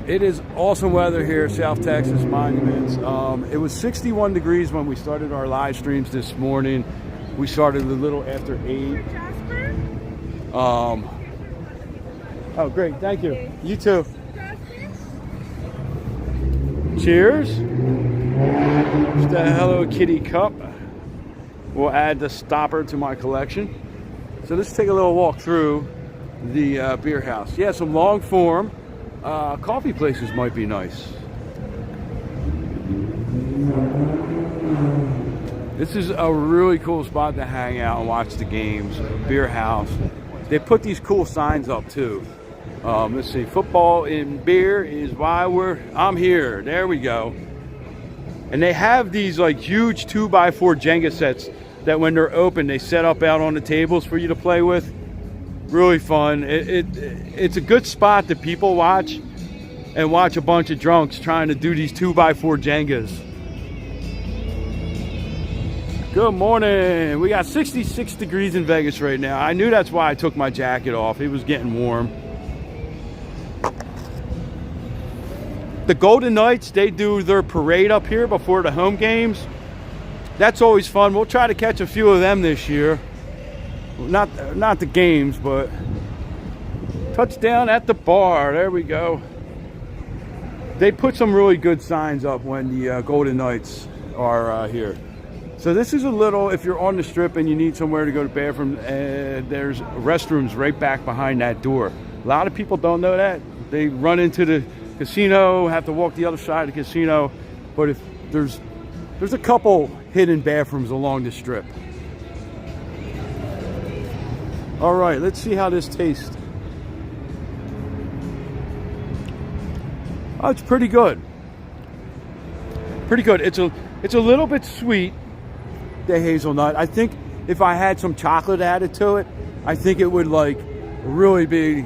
It is awesome weather here, South Texas Monuments. It was 61 degrees when we started our live streams this morning. We started a little after 8. Oh, great. Thank you. You too. Cheers. Just a Hello Kitty cup. We'll add the stopper to my collection. So let's take a little walk through the beer house. Yeah, some long form. Coffee places might be nice. This is a really cool spot to hang out and watch the games. Beer house. They put these cool signs up too. Let's see. Football and beer is why I'm here. There we go. And they have these like huge 2x4 Jenga sets that when they're open, they set up out on the tables for you to play with. Really fun. It's a good spot that people watch and watch a bunch of drunks trying to do these 2x4 Jengas. Good morning. We got 66 degrees in Vegas right now. I knew that's why I took my jacket off. It was getting warm. The Golden Knights, they do their parade up here before the home games. That's always fun. We'll try to catch a few of them this year. Not the games, but touchdown at the bar. There we go. They put some really good signs up when the Golden Knights are here. So this is a little, if you're on the strip and you need somewhere to go to the bathroom, there's restrooms right back behind that door. A lot of people don't know that. They run into the casino, have to walk the other side of the casino, but if there's a couple hidden bathrooms along the strip. All right, let's see how this tastes. Oh, it's pretty good. Pretty good. It's a little bit sweet, the hazelnut. I think if I had some chocolate added to it, I think it would like really be,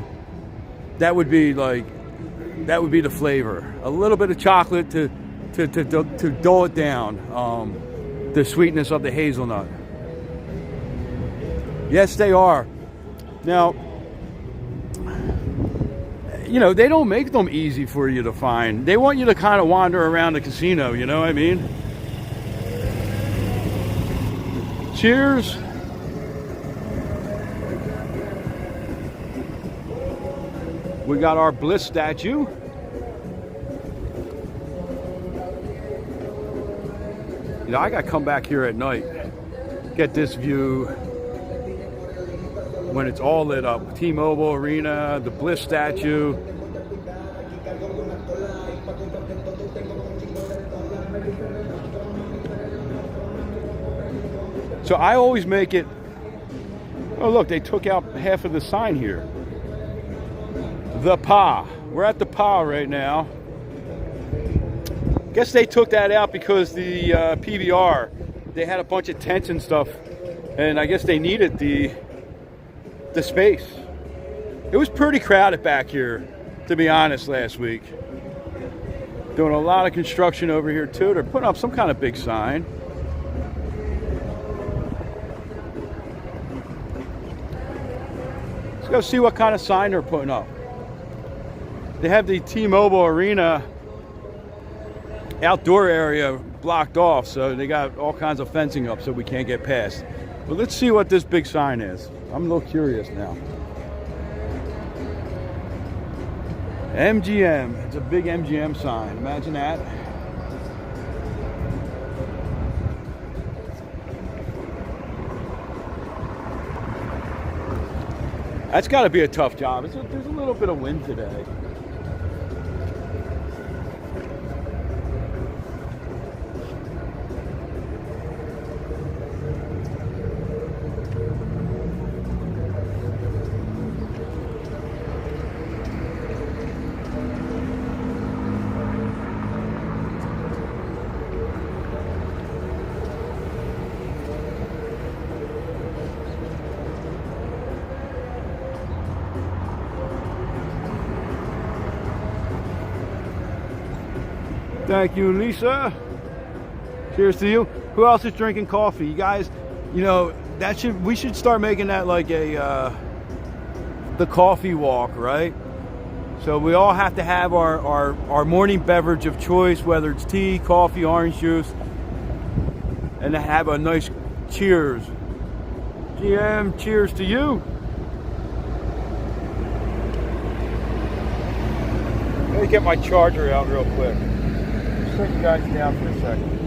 that would be the flavor. A little bit of chocolate to dull it down, the sweetness of the hazelnut. Yes, they are. Now, you know, they don't make them easy for you to find. They want you to kind of wander around the casino, you know what I mean? Cheers. We got our Bliss statue. You know, I got to come back here at night, get this view when it's all lit up. T-Mobile Arena, the Bliss statue. So I always make it, oh look, they took out half of the sign here. The Pa. We're at the Pa right now. Guess they took that out because the PBR, they had a bunch of tents and stuff, and I guess they needed the space. It was pretty crowded back here, to be honest, last week. Doing a lot of construction over here too. They're putting up some kind of big sign. Let's go see what kind of sign they're putting up. They have the T-Mobile Arena outdoor area blocked off, so they got all kinds of fencing up so we can't get past. But let's see what this big sign is. I'm a little curious now. MGM. It's a big MGM sign. Imagine that. That's got to be a tough job. There's a little bit of wind today. Thank you, Lisa. Cheers to you. Who else is drinking coffee? You guys, you know, we should start making that like the coffee walk, right? So we all have to have our morning beverage of choice, whether it's tea, coffee, orange juice, and have a nice cheers. GM, cheers to you. Let me get my charger out real quick. Put you guys down for a second.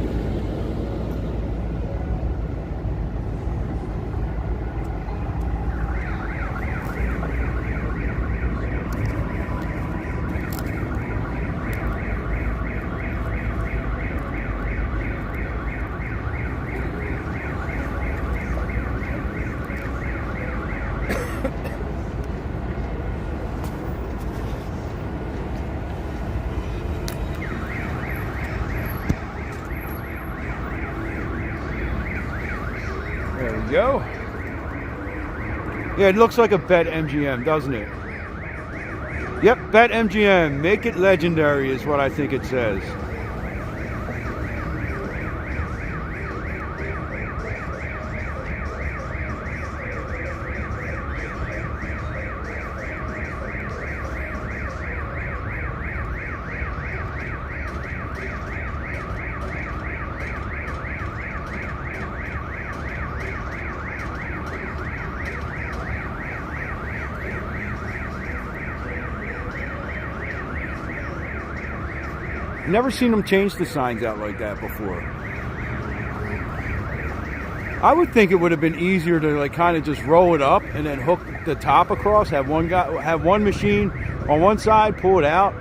There we go. Yeah, it looks like a Bet MGM, doesn't it? Yep, Bet MGM. Make it legendary is what I think it says. Never seen them change the signs out like that before. I would think it would have been easier to like kind of just roll it up and then hook the top across, have one machine on one side, pull it out,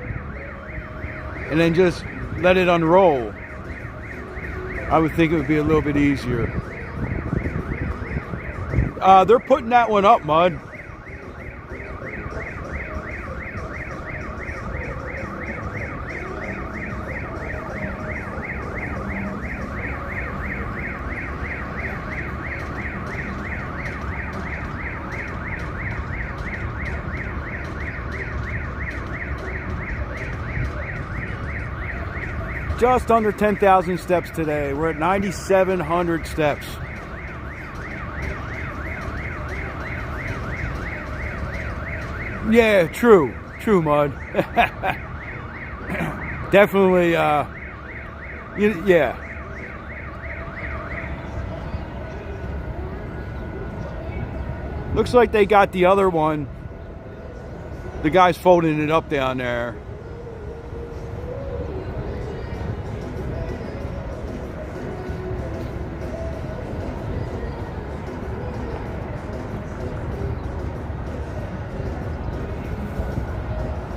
and then just let it unroll. I would think it would be a little bit easier. They're putting that one up, Mud. Just under 10,000 steps today. We're at 9,700 steps. Yeah, true, Mud. Definitely, yeah. Looks like they got the other one. The guy's folding it up down there.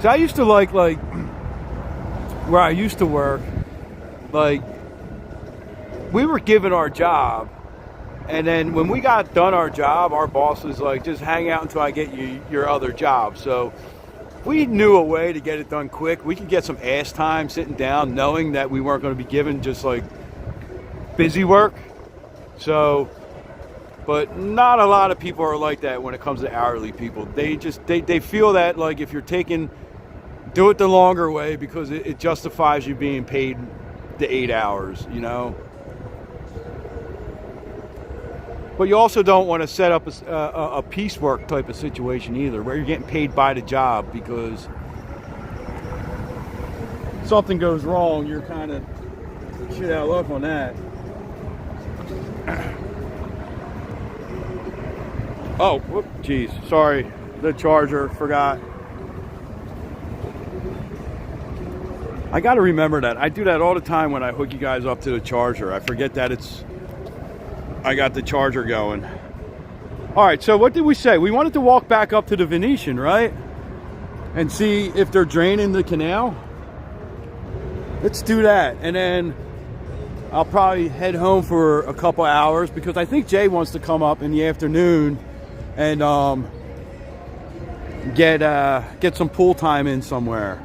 So I used to like where I used to work, like we were given our job, and then when we got done our job, our boss was like, just hang out until I get you your other job. So we knew a way to get it done quick. We could get some ass time sitting down knowing that we weren't going to be given just like busy work. So, but not a lot of people are like that when it comes to hourly people. They feel that like if you're do it the longer way because it justifies you being paid the 8 hours, you know. But you also don't want to set up a piecework type of situation either, where you're getting paid by the job because something goes wrong, you're kind of shit out of luck on that. Oh, whoop, geez, sorry, the charger, forgot. I got to remember that. I do that all the time when I hook you guys up to the charger. I forget that I got the charger going. All right, so what did we say? We wanted to walk back up to the Venetian, right? And see if they're draining the canal. Let's do that. And then I'll probably head home for a couple hours because I think Jay wants to come up in the afternoon and get some pool time in somewhere.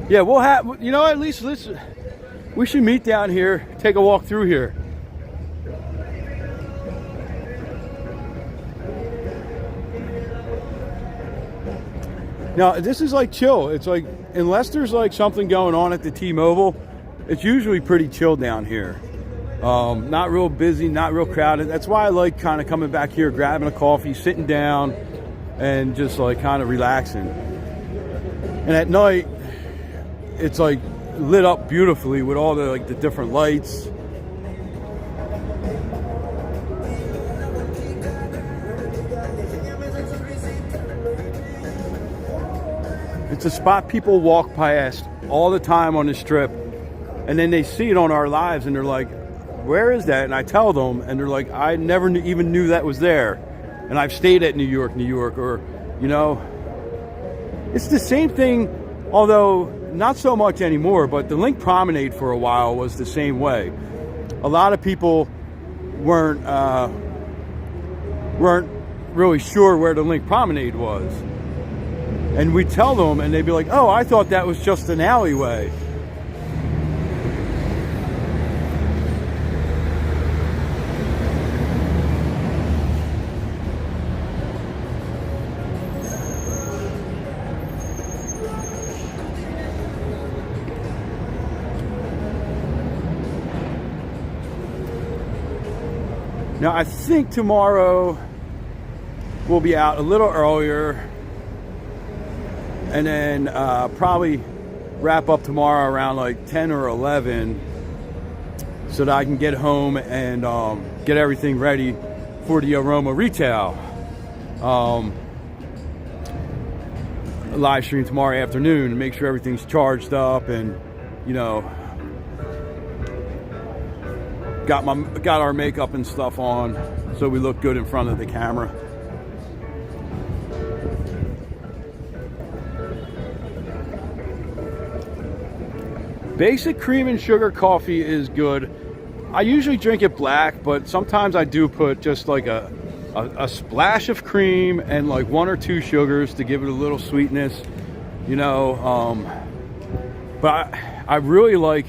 Yeah, we'll have, you know, at least we should meet down here, take a walk through here. Now, this is like chill. It's like, unless there's like something going on at the T-Mobile, it's usually pretty chill down here. Not real busy, not real crowded. That's why I like kind of coming back here, grabbing a coffee, sitting down, and just like kind of relaxing. And at night, it's like lit up beautifully with all the like the different lights. It's a spot people walk past all the time on the Strip, and then they see it on our lives and they're like, where is that? And I tell them and they're like, I never even knew that was there, and I've stayed at New York, or you know, it's the same thing, although not so much anymore, but the Link Promenade for a while was the same way. A lot of people weren't really sure where the Link Promenade was. And we tell them and they'd be like, oh, I thought that was just an alleyway. Now, I think tomorrow we'll be out a little earlier and then probably wrap up tomorrow around like 10 or 11 so that I can get home and get everything ready for the Aroma retail live stream tomorrow afternoon, and make sure everything's charged up, and you know, got our makeup and stuff on so we look good in front of the camera. Basic cream and sugar coffee is good. I usually drink it black, but sometimes I do put just like a splash of cream and like 1 or 2 sugars to give it a little sweetness, you know. But I really like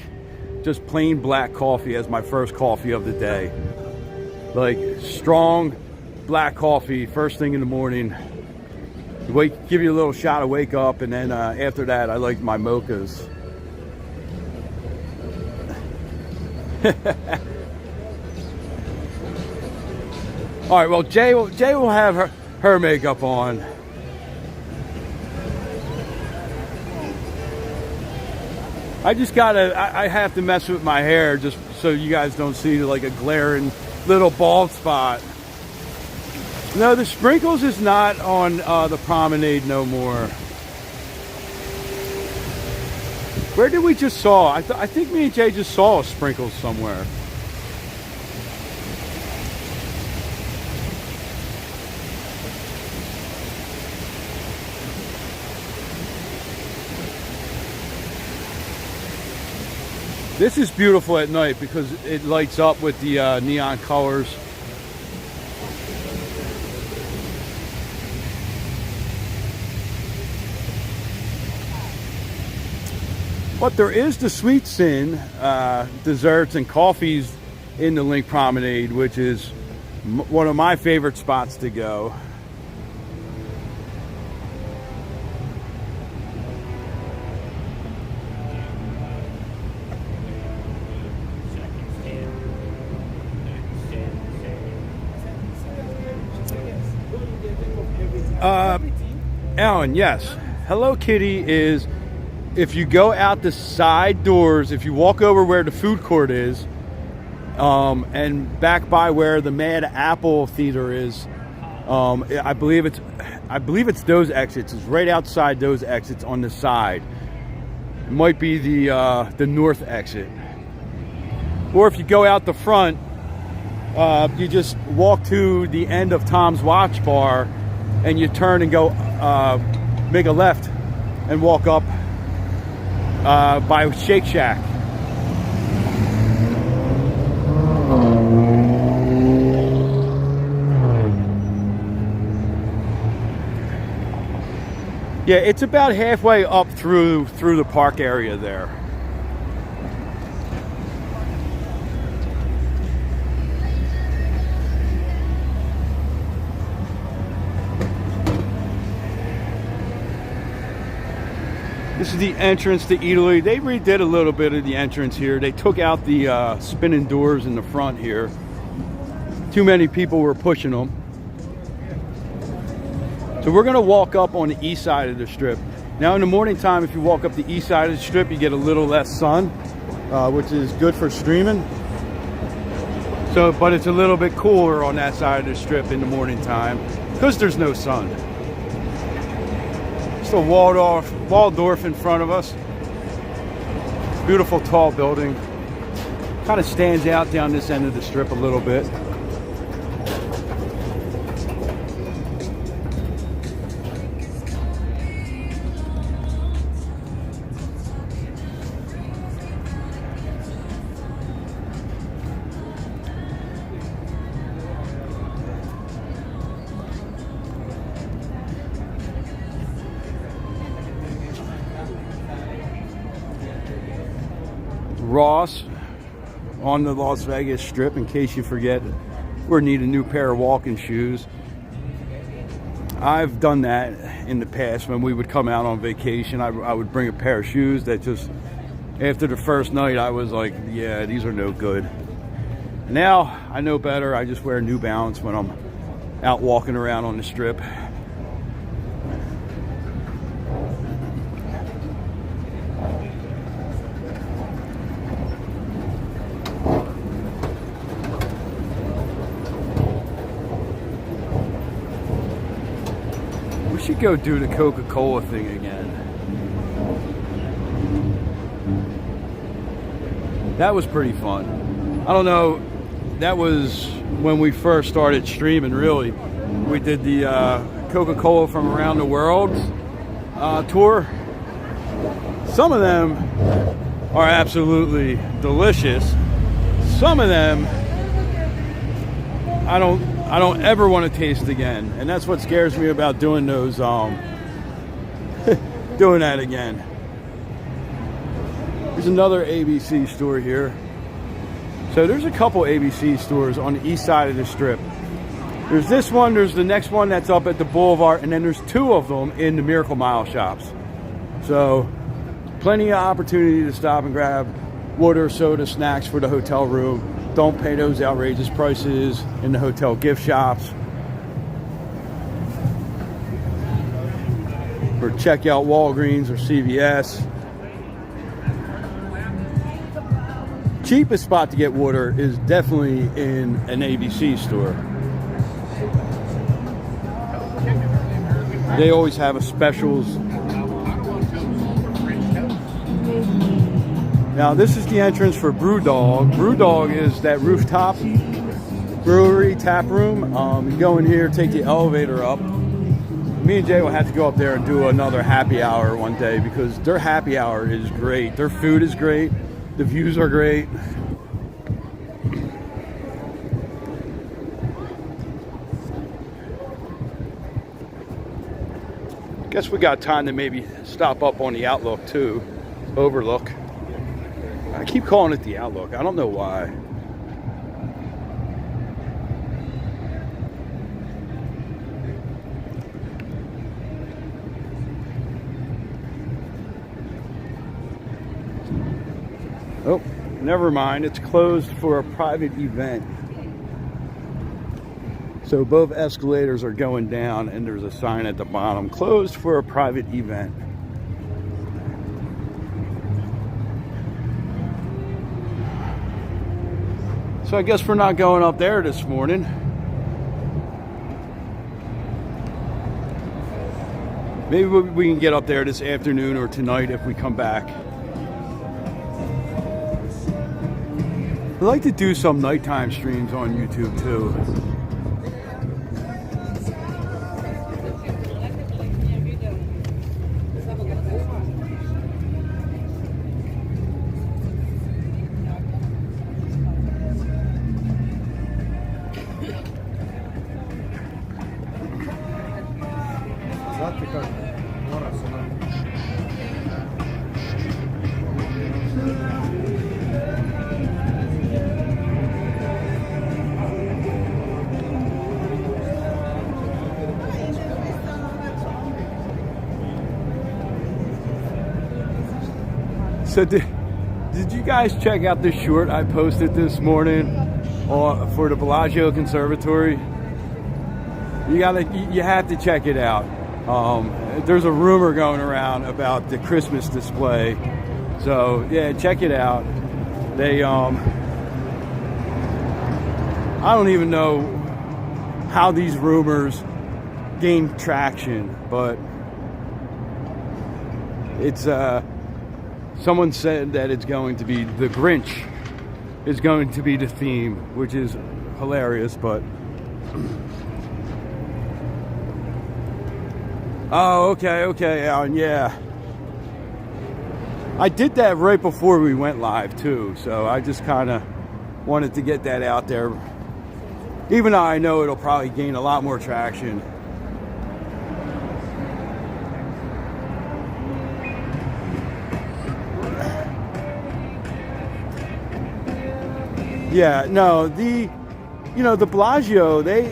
just plain black coffee as my first coffee of the day. Like strong black coffee first thing in the morning. Give you a little shot to wake up, and then after that I like my mochas. All right, well, Jay will have her makeup on. I have to mess with my hair just so you guys don't see like a glaring little bald spot. No, the sprinkles is not on the promenade no more. Where did we just saw? I think me and Jay just saw sprinkles somewhere. This is beautiful at night because it lights up with the neon colors. But there is the Sweet Sin desserts and coffees in the Link Promenade, which is one of my favorite spots to go. Alan, yes. Hello Kitty is, if you go out the side doors, if you walk over where the food court is, and back by where the Mad Apple Theater is, I believe it's those exits. It's right outside those exits on the side. It might be the north exit. Or if you go out the front, you just walk to the end of Tom's Watch Bar, and you turn and go make a left and walk up by Shake Shack. Yeah, it's about halfway up through the park area there. This is the entrance to Italy. They redid a little bit of the entrance here. They took out the spinning doors in the front here. Too many people were pushing them. So we're gonna walk up on the east side of the strip. Now in the morning time, if you walk up the east side of the strip, you get a little less sun, which is good for streaming. So, but it's a little bit cooler on that side of the strip in the morning time because there's no sun. Still Waldorf in front of us. Beautiful tall building. Kind of stands out down this end of the strip a little bit. Ross on the Las Vegas Strip, in case you forget or need a new pair of walking shoes. I've done that in the past when we would come out on vacation. I would bring a pair of shoes that just, after the first night, I was like, yeah, these are no good. Now I know better. I just wear New Balance when I'm out walking around on the Strip. should go do the Coca-Cola thing again. That was pretty fun. I don't know, that was when we first started streaming, really. We did the Coca-Cola from around the world tour. Some of them are absolutely delicious. Some of them I don't ever want to taste again, and that's what scares me about doing those doing that again. There's another ABC store here. So there's a couple ABC stores on the east side of the strip. There's this one, there's the next one that's up at the Boulevard, and then there's two of them in the Miracle Mile shops. So plenty of opportunity to stop and grab water, soda, snacks for the hotel room. Don't pay those outrageous prices in the hotel gift shops. Or check out Walgreens or CVS. Cheapest spot to get water is definitely in an ABC store. They always have a specials. Now this is the entrance for Brewdog. Brewdog is that rooftop brewery tap room. You go in here, take the elevator up. Me and Jay will have to go up there and do another happy hour one day because their happy hour is great. Their food is great. The views are great. Guess we got time to maybe stop up on the Outlook too. Overlook. I keep calling it the Outlook. I don't know why. Oh, never mind. It's closed for a private event. So both escalators are going down and there's a sign at the bottom. Closed for a private event. So I guess we're not going up there this morning. Maybe we can get up there this afternoon or tonight if we come back. I'd like to do some nighttime streams on YouTube too. So did you guys check out this short I posted this morning for the Bellagio Conservatory? You have to check it out. There's a rumor going around about the Christmas display. So yeah, check it out. They I don't even know how these rumors gain traction, but it's someone said that it's going to be the Grinch is going to be the theme, which is hilarious, but oh, okay, Alan, yeah. I did that right before we went live too, so I just kind of wanted to get that out there, even though I know it'll probably gain a lot more traction. Yeah, no, the Bellagio, they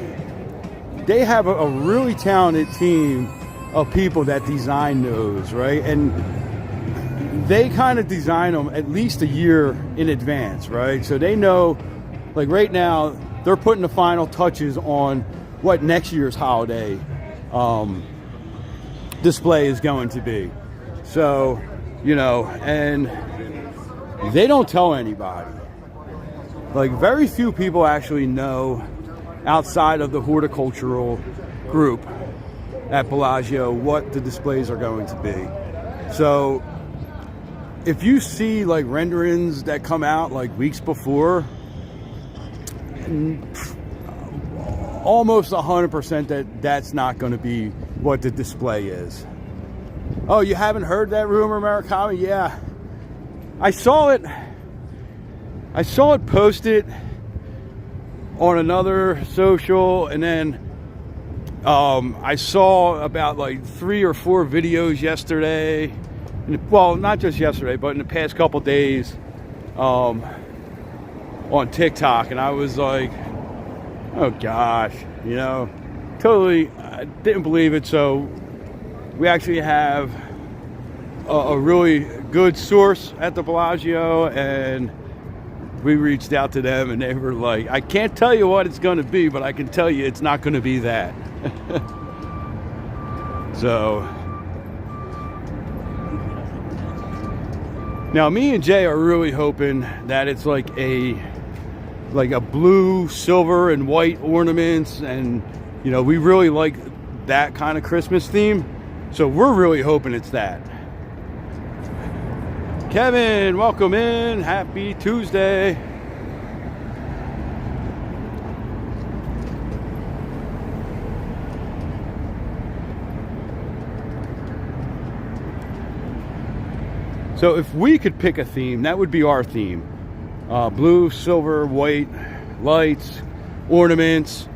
have a really talented team of people that design those, right? And they kind of design them at least a year in advance, right? So they know, like right now, they're putting the final touches on what next year's holiday display is going to be. So, and they don't tell anybody. Like, very few people actually know outside of the horticultural group at Bellagio what the displays are going to be. So if you see like renderings that come out like weeks before, almost 100% that's not going to be what the display is. Oh, you haven't heard that rumor, Murakami? Yeah, I saw it posted on another social, and then I saw about like 3 or 4 videos yesterday. Well, not just yesterday, but in the past couple days on TikTok, and I was like, oh gosh, you know, totally I didn't believe it. So we actually have a really good source at the Bellagio, and we reached out to them, and they were like, I can't tell you what it's going to be, but I can tell you it's not going to be that. So now me and Jay are really hoping that it's like a blue, silver, and white ornaments, and you know, we really like that kind of Christmas theme, so we're really hoping it's that. Kevin, welcome in. Happy Tuesday. So if we could pick a theme, that would be our theme. Blue, silver, white, lights, ornaments.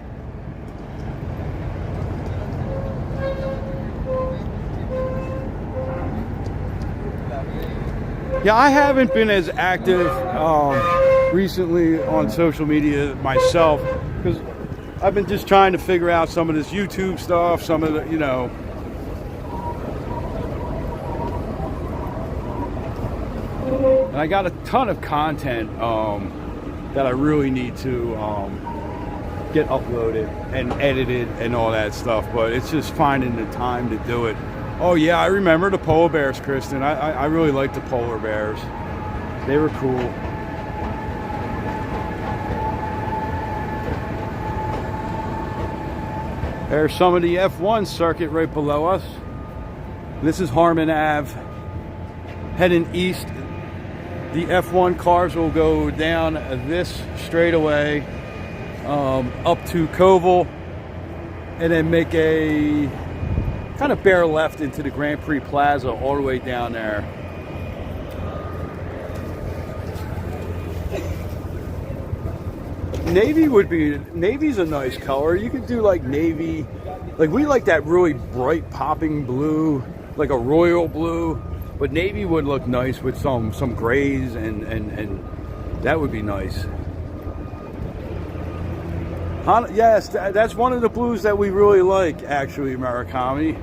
Yeah, I haven't been as active recently on social media myself, because I've been just trying to figure out some of this YouTube stuff, some of the, you know. And I got a ton of content that I really need to get uploaded and edited and all that stuff, but it's just finding the time to do it. Oh yeah, I remember the polar bears, Kristen. I really liked the polar bears. They were cool. There's some of the F1 circuit right below us. This is Harmon Ave. Heading east, the F1 cars will go down this straightaway up to Koval, and then make a kind of bear left into the Grand Prix Plaza all the way down there. Navy's a nice color. You could do like navy, like we like that really bright popping blue, like a royal blue, but navy would look nice with some grays, and that would be nice. Yes, that's one of the blues that we really like, actually, Murakami.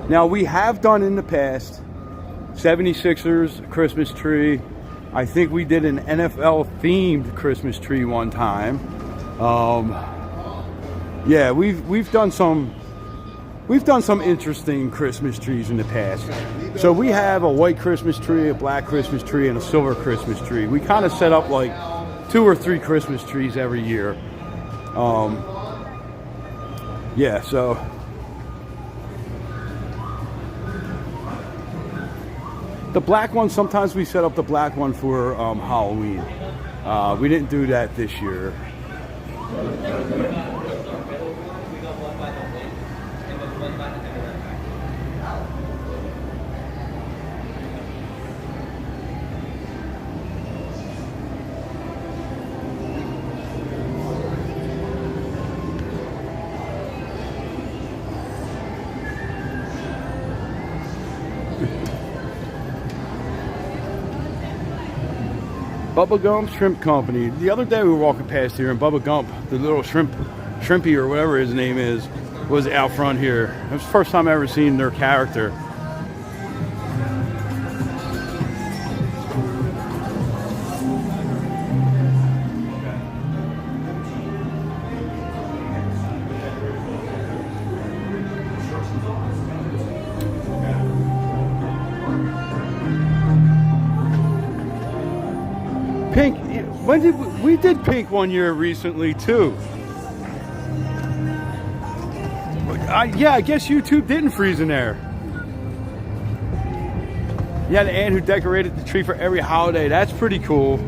Now, we have done in the past 76ers Christmas tree. I think we did an NFL themed Christmas tree one time. Yeah, we've done some interesting Christmas trees in the past. So we have a white Christmas tree, a black Christmas tree, and a silver Christmas tree. We kind of set up like 2 or 3 Christmas trees every year. Yeah, so the black one, sometimes we set up the black one for Halloween. We didn't do that this year. Bubba Gump Shrimp Company. The other day we were walking past here, and Bubba Gump, the little shrimpy or whatever his name is, was out front here. It was the first time I ever seen their character. Pink, when did we did pink one year recently too? Yeah, I guess YouTube didn't freeze in there. You had an aunt who decorated the tree for every holiday. That's pretty cool.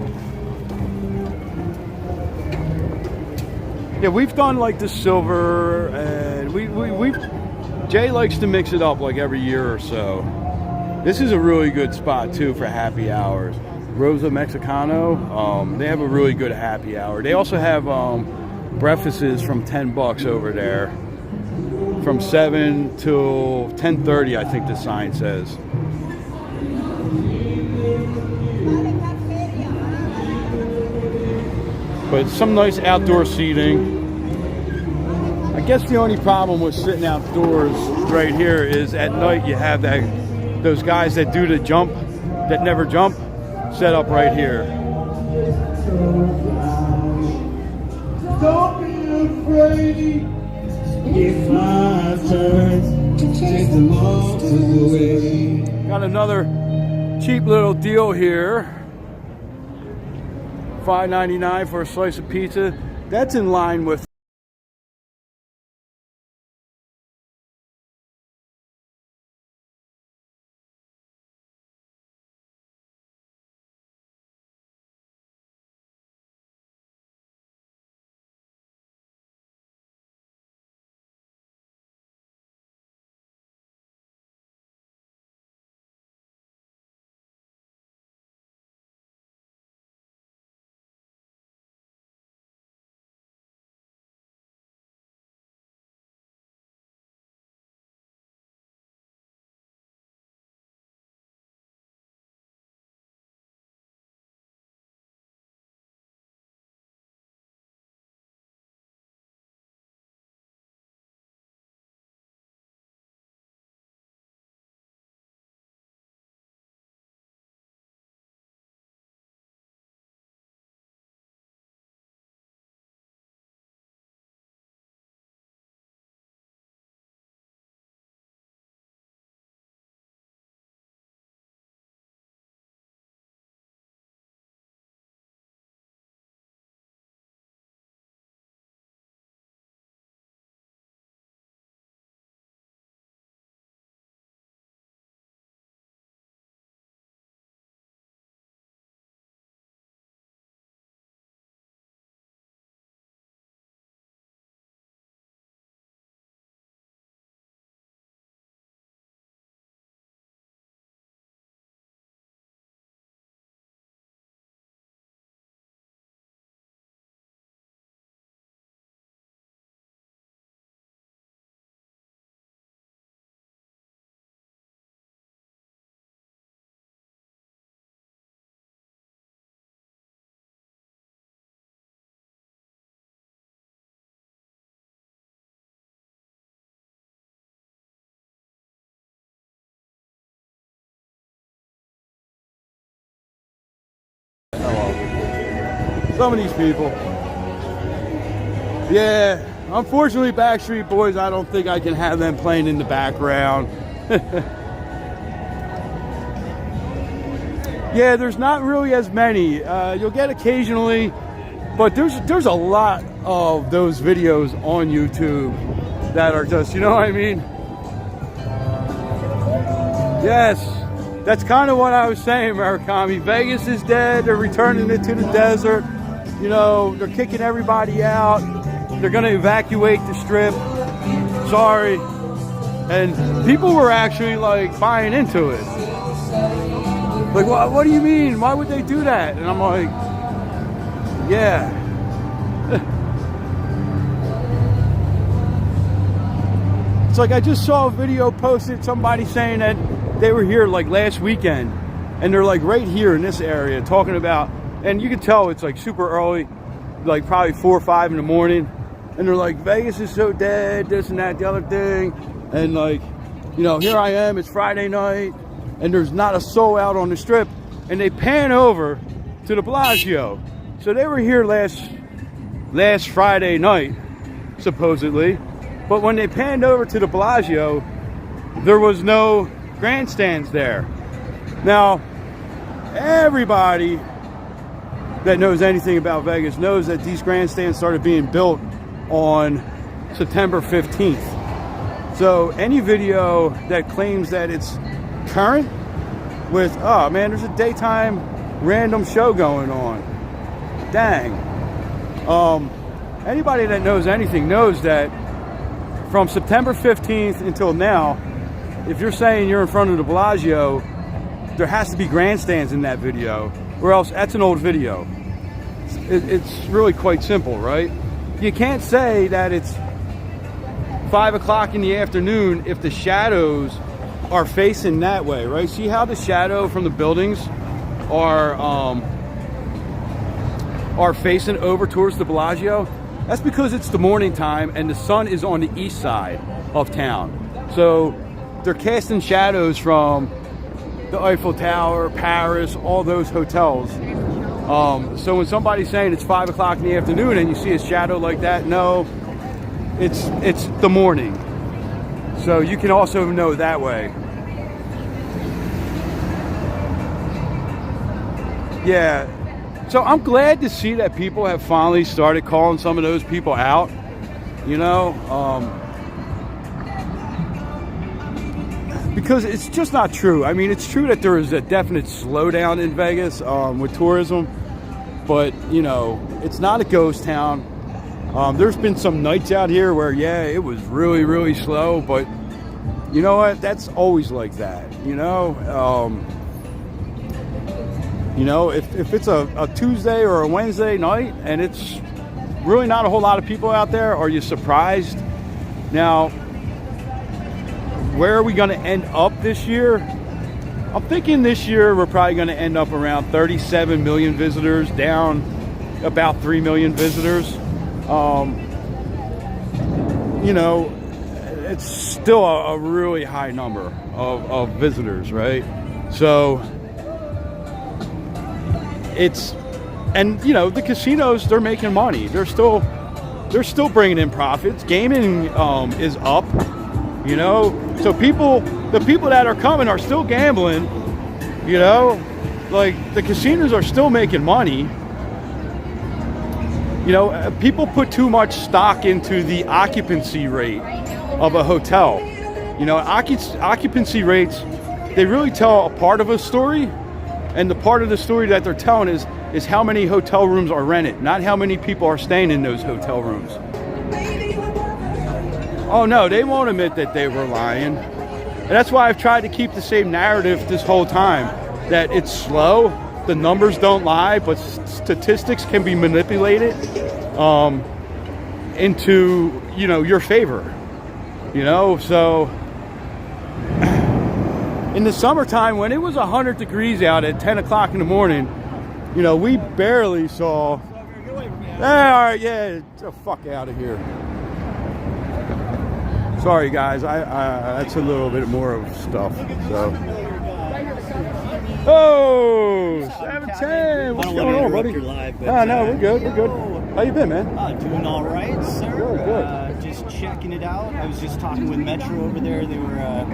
Yeah, we've done like the silver, and Jay likes to mix it up like every year or so. This is a really good spot too for happy hours. Rosa Mexicano, they have a really good happy hour. They also have breakfasts from $10 over there, from 7 till 10:30. I think the sign says. But some nice outdoor seating. I guess the only problem with sitting outdoors right here is at night you have those guys that do the jump, that never jump, set up right here. Don't be afraid if my turn to chase them all away. Got another cheap little deal here. $5.99 for a slice of pizza. That's in line with some of these people. Yeah, unfortunately, Backstreet Boys, I don't think I can have them playing in the background. Yeah, there's not really as many. You'll get occasionally, but there's a lot of those videos on YouTube that are just, you know what I mean? Yes. That's kind of what I was saying, Murakami. Vegas is dead. They're returning it to the desert. You know, they're kicking everybody out. They're going to evacuate the strip. Sorry. And people were actually, like, buying into it. Like, what do you mean? Why would they do that? And I'm like, yeah. It's like I just saw a video posted, somebody saying that they were here like last weekend, and they're like right here in this area talking about, and you can tell it's like super early, like probably 4 or 5 in the morning, and they're like, Vegas is so dead, this and that, the other thing, and like, you know, here I am, it's Friday night, and there's not a soul out on the strip, and they pan over to the Bellagio. So they were here last Friday night, supposedly, but when they panned over to the Bellagio, there was no grandstands there. Now, everybody that knows anything about Vegas knows that these grandstands started being built on September 15th. So any video that claims that it's current with, oh man, there's a daytime random show going on. Dang. Anybody that knows anything knows that from September 15th until now, if you're saying you're in front of the Bellagio, there has to be grandstands in that video, or else that's an old video. It's really quite simple, right? You can't say that it's 5 o'clock in the afternoon if the shadows are facing that way, right? See how the shadow from the buildings are facing over towards the Bellagio? That's because it's the morning time and the sun is on the east side of town. So they're casting shadows from the Eiffel Tower, Paris, all those hotels. So when somebody's saying it's 5 o'clock in the afternoon and you see a shadow like that, no, it's the morning. So you can also know that way. Yeah. So I'm glad to see that people have finally started calling some of those people out, you know, because it's just not true. I mean, it's true that there is a definite slowdown in Vegas with tourism, but, you know, it's not a ghost town. There's been some nights out here where, yeah, it was really, really slow, but you know what? That's always like that, you know? You know, if it's a Tuesday or a Wednesday night and it's really not a whole lot of people out there, are you surprised? Now, where are we going to end up this year? I'm thinking this year we're probably going to end up around 37 million visitors, down about 3 million visitors. You know, it's still a really high number of visitors, right? So and you know, the casinos, they're making money. They're still bringing in profits. Gaming is up, you know. So the people that are coming are still gambling, you know. Like, the casinos are still making money. You know, people put too much stock into the occupancy rate of a hotel. You know, occupancy rates, they really tell a part of a story. And the part of the story that they're telling is how many hotel rooms are rented, not how many people are staying in those hotel rooms. Oh no, they won't admit that they were lying. And that's why I've tried to keep the same narrative this whole time, that it's slow, the numbers don't lie, but statistics can be manipulated into, you know, your favor. You know, so in the summertime, when it was 100 degrees out at 10 o'clock in the morning, you know, we barely saw. All right, yeah, get the fuck out of here. Sorry, guys. That's a little bit more of stuff. So. Oh, 710. What's going on, buddy? No, we're good. We're good. How you been, man? Doing all right, sir. Good. Just checking it out. I was just talking with Metro over there. They were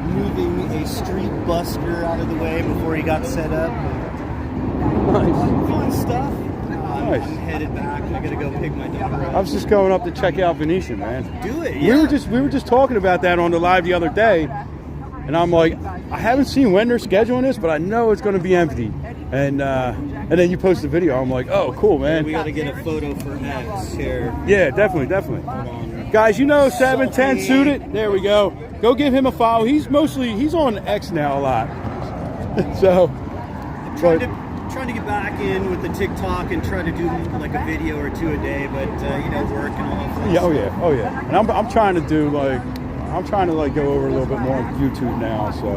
moving a street busker out of the way before he got set up. Nice. Fun stuff. Nice. I'm headed back. I gotta go pick my daughter up. I was just going up to check out Venetian, man. Do it. Yeah. We were just talking about that on the live the other day, and I'm like, I haven't seen when they're scheduling this, but I know it's going to be empty. And then you post the video. I'm like, oh, cool, man. We gotta get a photo for X here. Yeah, definitely. Guys, you know 710 Suited? There we go. Go give him a follow. He's on X now a lot. So, Trying to get back in with the TikTok and try to do like a video or two a day, but you know, work and all that. Yeah, oh yeah. And I'm trying to do go over a little bit more on YouTube now. So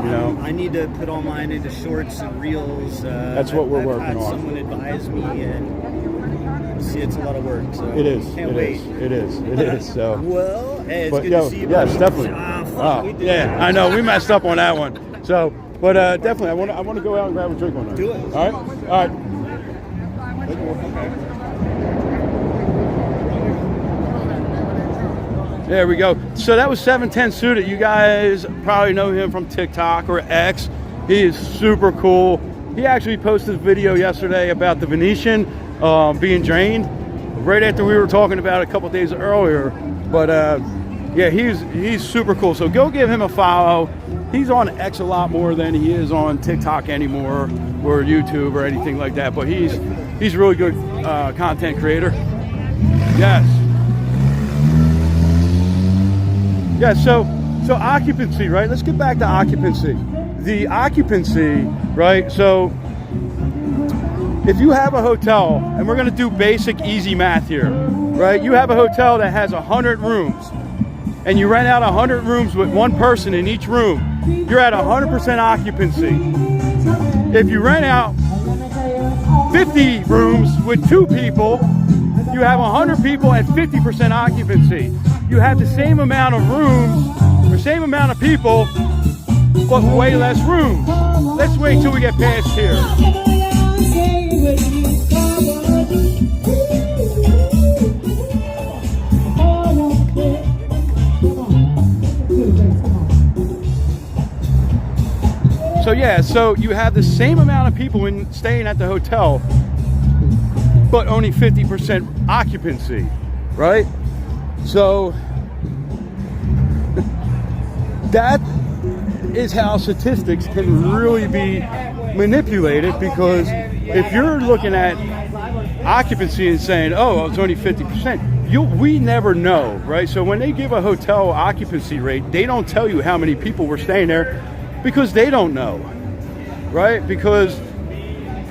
you know, I need to put all mine into shorts and reels. That's what we're working on. Someone advise me, and see, it's a lot of work. So it is. Can't wait. It is. So well, hey, it's good to see you. Yes, buddy. definitely. Yeah, I know we messed up on that one. So. But definitely, I want to go out and grab a drink one night. Do it. All right. There we go. So that was 710 Suited. You guys probably know him from TikTok or X. He is super cool. He actually posted a video yesterday about the Venetian being drained right after we were talking about it a couple days earlier. But Yeah, he's super cool. So go give him a follow. He's on X a lot more than he is on TikTok anymore or YouTube or anything like that. But he's a really good content creator. Yes. Yeah. So occupancy, right? Let's get back to occupancy. The occupancy, right? So if you have a hotel, and we're going to do basic, easy math here, right? You have a hotel that has 100 rooms, and you rent out 100 rooms with one person in each room, you're at 100% occupancy. If you rent out 50 rooms with 2 people, you have 100 people at 50% occupancy. You have the same amount of rooms, or same amount of people, but way less rooms. Let's wait till we get past here. So yeah, so you have the same amount of people staying at the hotel, but only 50% occupancy, right? So that is how statistics can really be manipulated, because if you're looking at occupancy and saying, oh, it's only 50%, we never know, right? So when they give a hotel occupancy rate, they don't tell you how many people were staying there, because they don't know, right? Because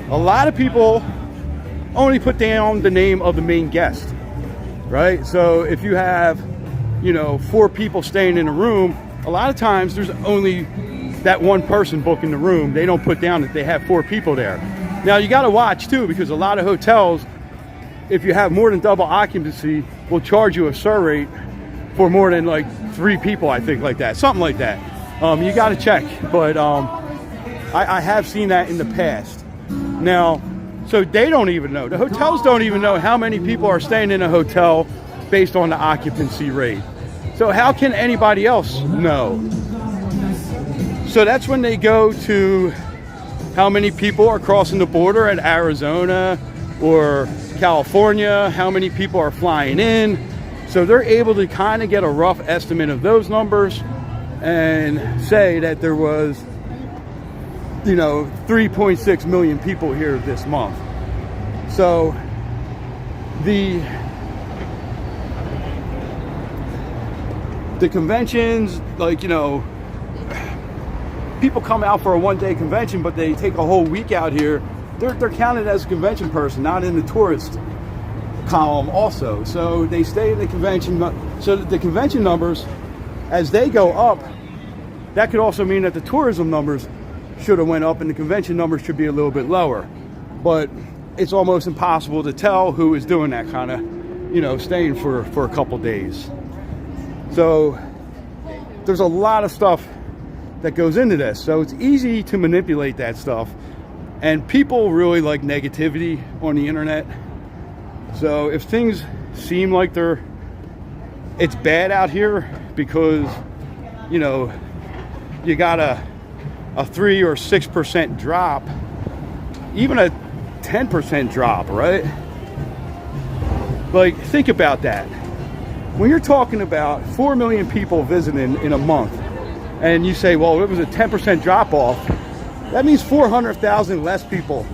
a lot of people only put down the name of the main guest, right? So if you have, 4 people staying in a room, a lot of times there's only that one person booking the room. They don't put down that they have 4 people there. Now you got to watch too, because a lot of hotels, if you have more than double occupancy, will charge you a sur rate for more than like 3 people, I think, like that, something like that. You got to check, but I have seen that in the past. Now, so they don't even know. The hotels don't even know how many people are staying in a hotel based on the occupancy rate. So how can anybody else know? So that's when they go to how many people are crossing the border at Arizona or California, how many people are flying in. So they're able to kind of get a rough estimate of those numbers and say that there was, 3.6 million people here this month. So the conventions, people come out for a one-day convention, but they take a whole week out here. They're counted as a convention person, not in the tourist column also. So they stay in the convention. So the convention numbers, as they go up, that could also mean that the tourism numbers should have went up and the convention numbers should be a little bit lower. But it's almost impossible to tell who is doing that kind of, staying for a couple days. So there's a lot of stuff that goes into this. So it's easy to manipulate that stuff. And people really like negativity on the internet. So if things seem like it's bad out here because, you got a 3 or 6% drop, even a 10% drop, right? Like, think about that. When you're talking about 4 million people visiting in a month, and you say, well, it was a 10% drop off, that means 400,000 less people.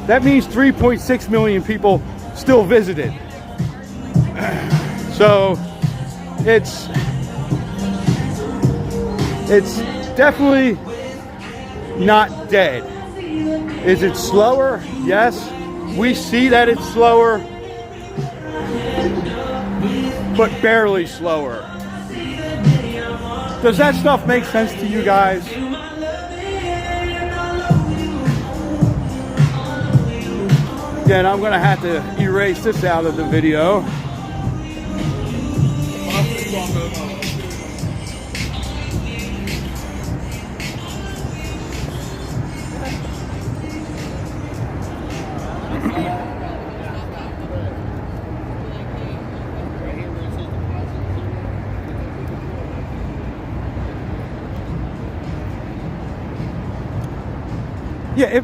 That means 3.6 million people still visited. So it's definitely not dead. Is it slower? Yes. We see that it's slower, but barely slower. Does that stuff make sense to you guys? Again, I'm going to have to erase this out of the video. Yeah,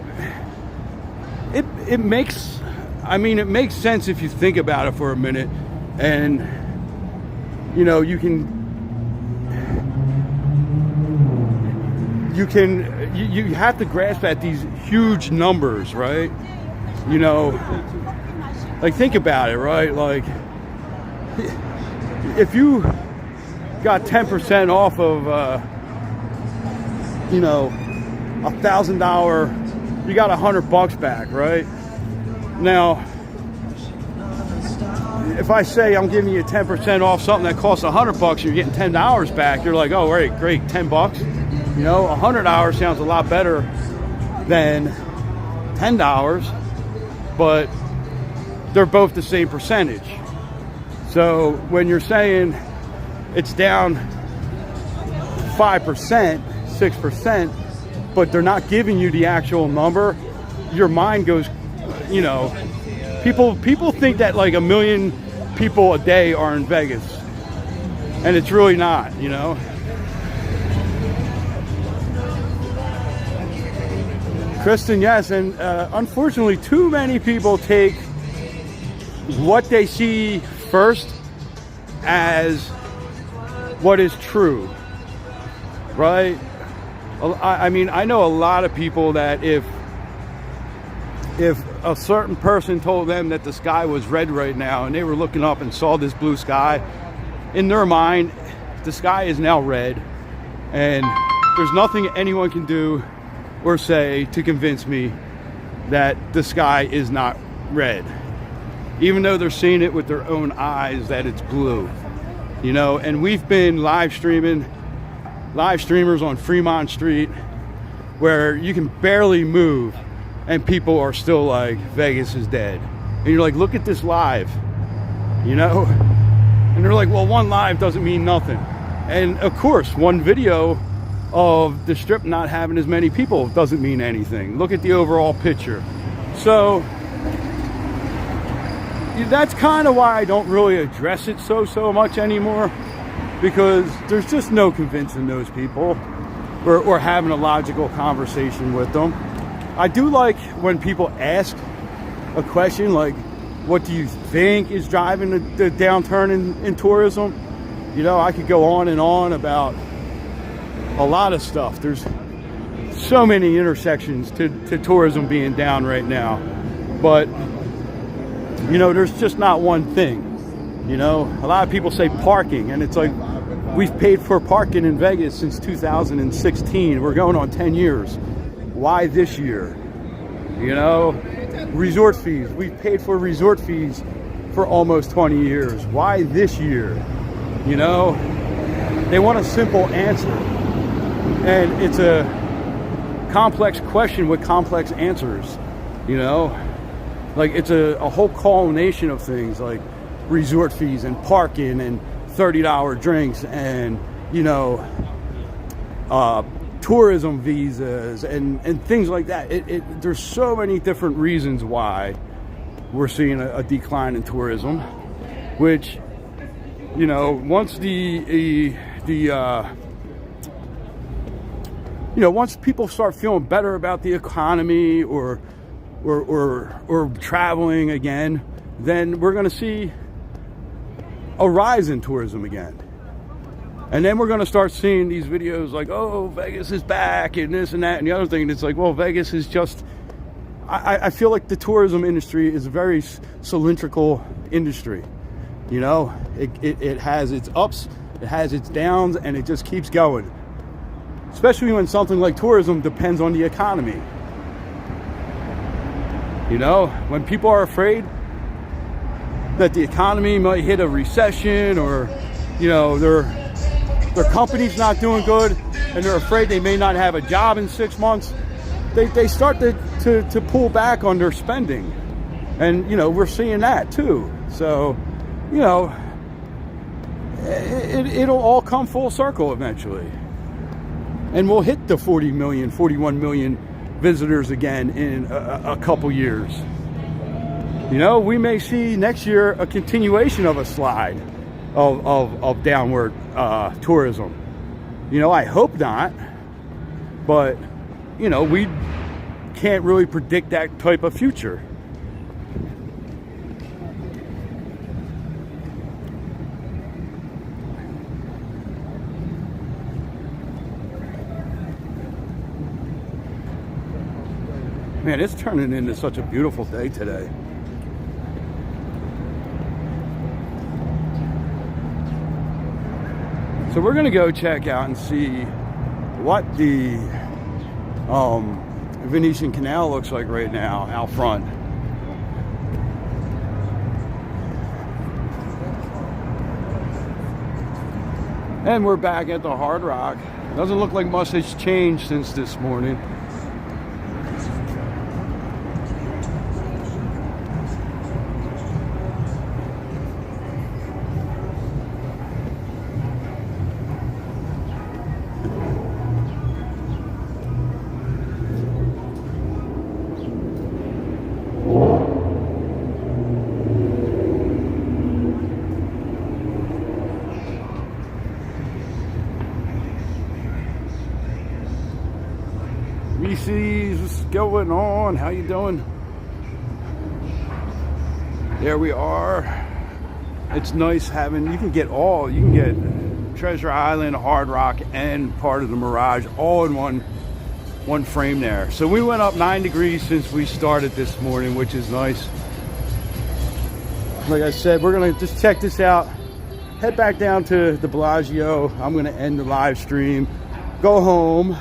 it makes, it makes sense if you think about it for a minute, and you can you have to grasp at these huge numbers, right? You know, like think about it, right? Like if you got 10% off of you know, $1,000, you got $100 back, right? Now, if I say I'm giving you 10% off something that costs $100, you're getting $10 back. You're like, oh, great, $10. You know, $100 sounds a lot better than $10, but they're both the same percentage. So when you're saying it's down 5%, 6%, but they're not giving you the actual number, your mind goes, you know, people think that like 1 million people a day are in Vegas, and it's really not, you know. Kristen, yes, and unfortunately too many people take what they see first as what is true, right? I mean, I know a lot of people that if a certain person told them that the sky was red right now and they were looking up and saw this blue sky, in their mind, the sky is now red, and there's nothing anyone can do or say to convince me that the sky is not red, even though they're seeing it with their own eyes that it's blue, you know. And we've been live streamers on Fremont Street where you can barely move and people are still like, Vegas is dead. And you're like, look at this live, you know? And they're like, well, one live doesn't mean nothing. And of course, one video of the Strip not having as many people doesn't mean anything. Look at the overall picture. So that's kind of why I don't really address it so much anymore, because there's just no convincing those people or having a logical conversation with them. I do like when people ask a question like, what do you think is driving the downturn in tourism? You know, I could go on and on about a lot of stuff. There's so many intersections to tourism being down right now. But, you know, there's just not one thing. You know, a lot of people say parking, and it's like, we've paid for parking in Vegas since 2016. We're going on 10 years. Why this year? You know, resort fees. We've paid for resort fees for almost 20 years. Why this year? You know, they want a simple answer. And it's a complex question with complex answers. You know, like it's a whole culmination of things like resort fees and parking and $30 drinks and, you know, tourism visas and things like that. There's so many different reasons why we're seeing a decline in tourism, which, you know, once once people start feeling better about the economy or traveling again, then we're going to see a rise in tourism again. And then we're going to start seeing these videos like, oh, Vegas is back and this and that and the other thing. And it's like, well, Vegas is just, I feel like the tourism industry is a very cylindrical industry. You know, it has its ups, it has its downs, and it just keeps going. Especially when something like tourism depends on the economy. You know, when people are afraid that the economy might hit a recession, or, you know, their company's not doing good and they're afraid they may not have a job in 6 months, they start to pull back on their spending. And, you know, we're seeing that too. So, you know, it'll all come full circle eventually. And we'll hit the 40 million, 41 million visitors again in a couple years. You know, we may see next year a continuation of a slide of downward tourism. You know, I hope not. But, you know, we can't really predict that type of future. Man, it's turning into such a beautiful day today. So we're gonna go check out and see what the Venetian Canal looks like right now out front. And we're back at the Hard Rock. Doesn't look like much has changed since this morning. What's going on? How you doing? There we are. It's nice having, you can get Treasure Island, Hard Rock, and part of the Mirage all in one frame there. So we went up 9 degrees since we started this morning, which is nice. Like I said, we're gonna just check this out, head back down to the Bellagio. I'm gonna end the live stream, go home.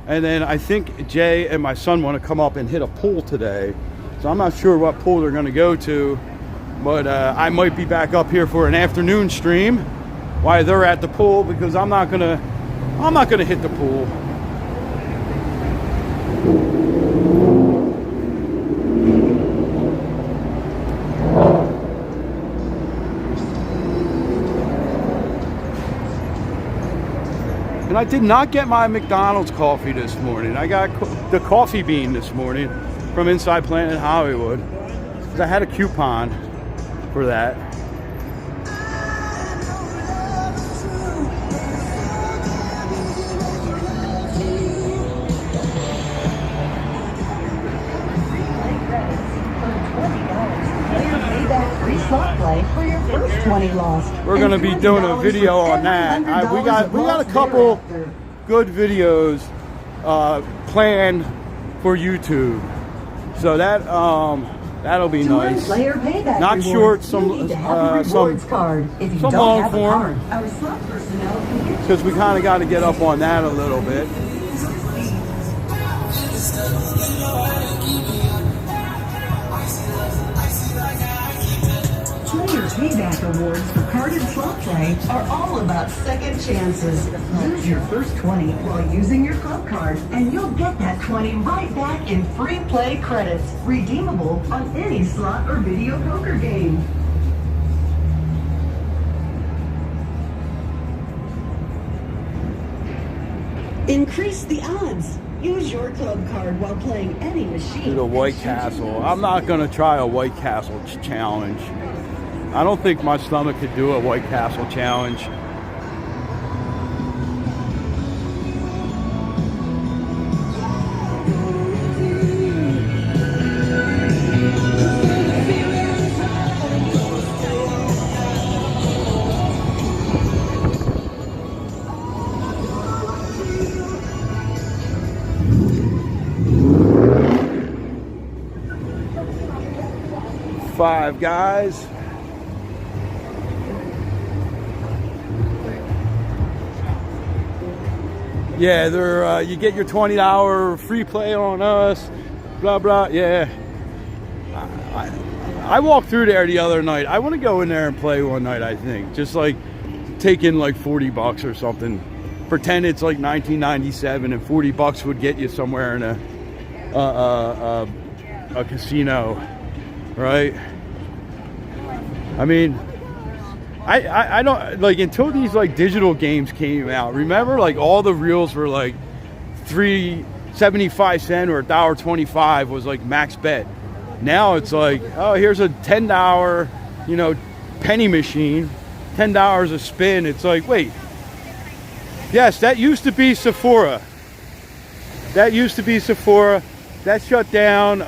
And then I think Jay and my son want to come up and hit a pool today. So I'm not sure what pool they're going to go to. But I might be back up here for an afternoon stream while they're at the pool, because I'm not gonna hit the pool. And I did not get my McDonald's coffee this morning. I got the coffee bean this morning from Inside Planet Hollywood, because I had a coupon for that. We're going to be doing a video on that. We got a couple good videos planned for YouTube, so that'll be nice. Not short, some long form, because we kind of got to get up on that a little bit. Player payback awards for card and slot play are all about second chances. Use your first 20 while using your club card, and you'll get that 20 right back in free play credits, redeemable on any slot or video poker game. Increase the odds. Use your club card while playing any machine. Do the White Castle. I'm not going to try a White Castle challenge. I don't think my stomach could do a White Castle challenge. Five Guys. Yeah, they're you get your $20 free play on us, blah blah. Yeah, I walked through there the other night. I want to go in there and play one night. I think just like take in like $40 or something. Pretend it's like 1997, and $40 would get you somewhere in a casino, right? I mean, I don't like, until these like digital games came out. Remember, like all the reels were like 3.75 cents or $1.25 was like max bet. Now it's like, oh, here's a $10, penny machine, $10 a spin. It's like, wait, yes, that used to be Sephora. That shut down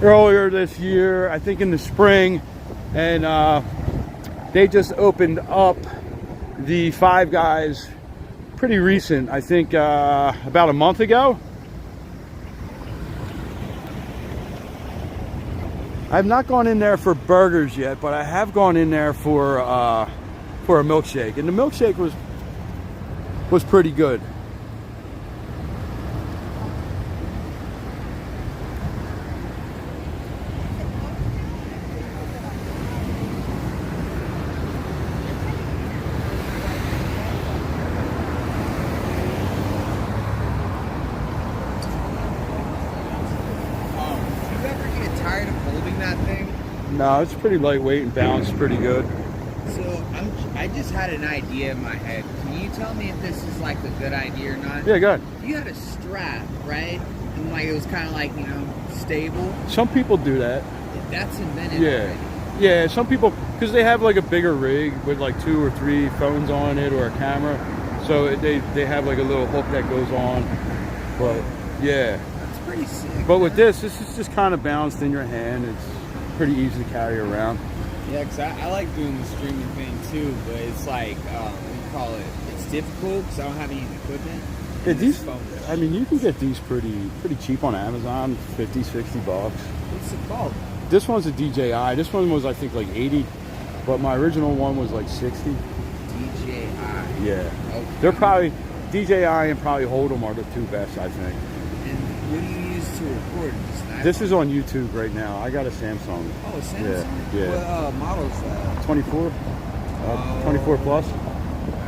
earlier this year, I think in the spring, and they just opened up the Five Guys pretty recent, I think about a month ago. I've not gone in there for burgers yet, but I have gone in there for a milkshake, and the milkshake was pretty good. No, it's pretty lightweight and balanced pretty good. So I just had an idea in my head. Can you tell me if this is like a good idea or not? Yeah, go ahead. You had a strap, right? And like it was kind of like, you know, stable. Some people do that. That's invented Yeah. already. Yeah, some people, because they have like a bigger rig with like 2 or 3 phones on it or a camera. So they have like a little hook that goes on. But yeah. That's pretty sick. But with this is just kind of balanced in your hand. It's pretty easy to carry around. Yeah, because I like doing the streaming thing too, but it's like, what do you call it? It's difficult because I don't have any equipment. Yeah, And these, this phone- I mean, you can get these pretty cheap on Amazon, 50, 60 bucks. What's it called? This one's a DJI. This one was, I think, like 80, but my original one was like 60. DJI. Yeah. Okay. They're probably, DJI and probably Hold'em are the 2 best, I think. And what do you use to record? Just an This iPhone? is on YouTube right now. I got a Samsung. Oh, Samsung? Yeah. What model's that? 24. 24 plus.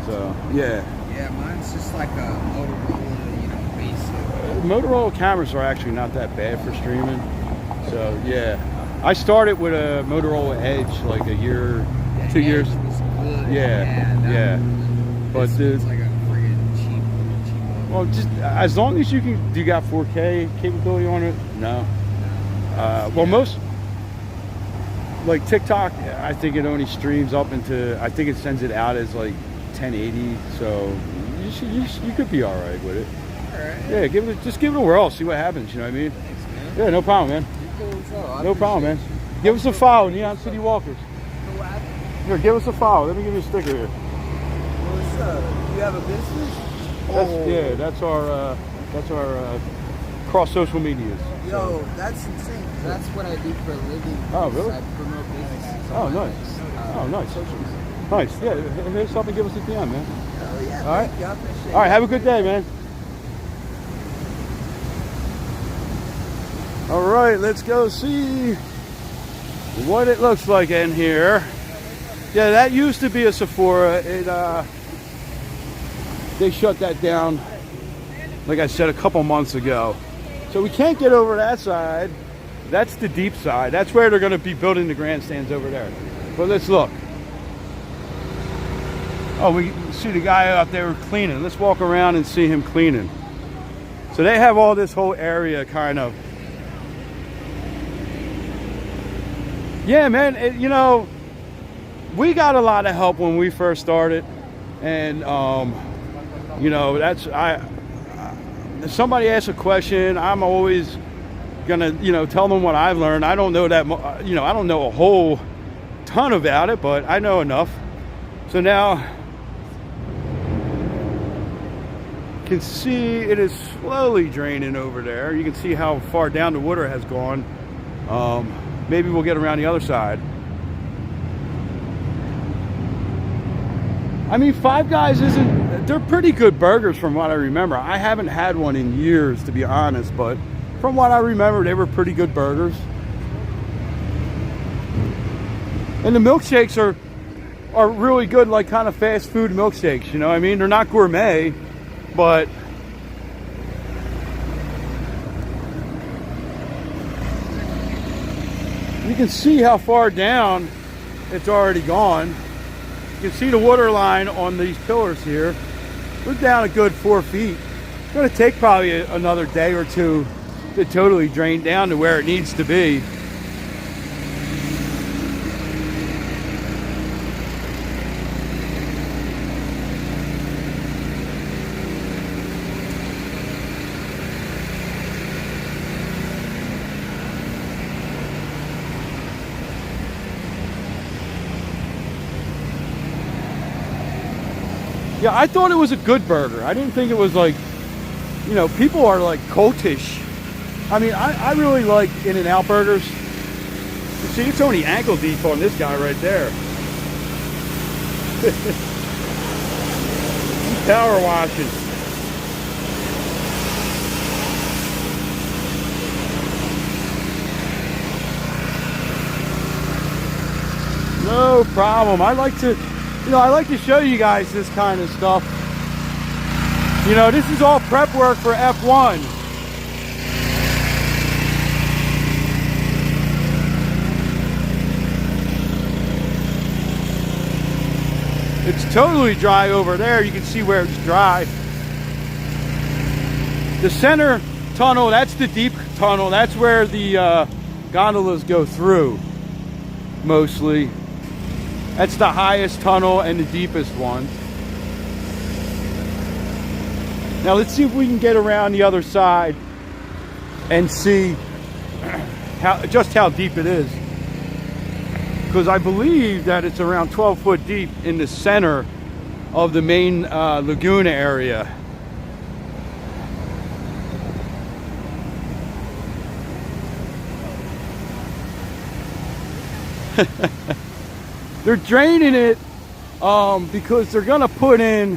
So, yeah. Yeah, mine's just like a Motorola, you know, basic. Motorola cameras are actually not that bad for streaming. So, yeah. I started with a Motorola Edge like a year, The 2 years. Edge was good. Yeah, yeah. But This the, one's like a friggin' cheap one. well, just as long as you got 4K capability on it? No. Well, most, like TikTok, I think it only streams up into, I think it sends it out as like 1080. So you could be all right with it. All right. Yeah, just give it a whirl, see what happens. You know what I mean? Thanks, man. Yeah, no problem, man. You're cool as hell. I No problem, man. appreciate Give us a follow, NeonCityWalkers. you. What happened? Here, give us a follow. Let me give you a sticker here. What's up? You have a business? Yeah, that's our cross social medias. Yo, that's insane. 'Cause that's what I do for a living. Oh, really? I promote businesses. Oh, nice. Oh, nice. Nice. Yeah, here's something. Give us a DM, man. Oh, yeah. All right. Thank you. I appreciate All right. it. Have a good day, man. All right. Let's go see what it looks like in here. Yeah, that used to be a Sephora. They shut that down, like I said, a couple months ago. So we can't get over that side. That's the deep side. That's where they're going to be building the grandstands over there. But let's look. Oh, we see the guy out there cleaning. Let's walk around and see him cleaning. So they have all this whole area kind of. Yeah, man, you know, we got a lot of help when we first started. And, you know, if somebody asks a question, I'm always gonna, you know, tell them what I've learned. I don't know that, you know, I don't know a whole ton about it, but I know enough. So now, you can see it is slowly draining over there. You can see how far down the water has gone. Maybe we'll get around the other side. I mean, Five Guys they're pretty good burgers from what I remember. I haven't had one in years, to be honest, but from what I remember, they were pretty good burgers. And the milkshakes are really good, like kind of fast food milkshakes, you know what I mean? They're not gourmet, but you can see how far down it's already gone. You can see the water line on these pillars here. We're down a good 4 feet. It's going to take probably another day or two to totally drain down to where it needs to be. Yeah, I thought it was a good burger. I didn't think it was like, you know, people are like cultish. I mean, I really like In-N-Out burgers. See, it's only ankle deep on this guy right there. Power washing. No problem. I like to show you guys this kind of stuff. You know, this is all prep work for F1. It's totally dry over there. You can see where it's dry. The center tunnel, that's the deep tunnel. That's where the gondolas go through, mostly. That's the highest tunnel and the deepest one. Now let's see if we can get around the other side and see just how deep it is. Because I believe that it's around 12 foot deep in the center of the main Laguna area. They're draining it because they're gonna put in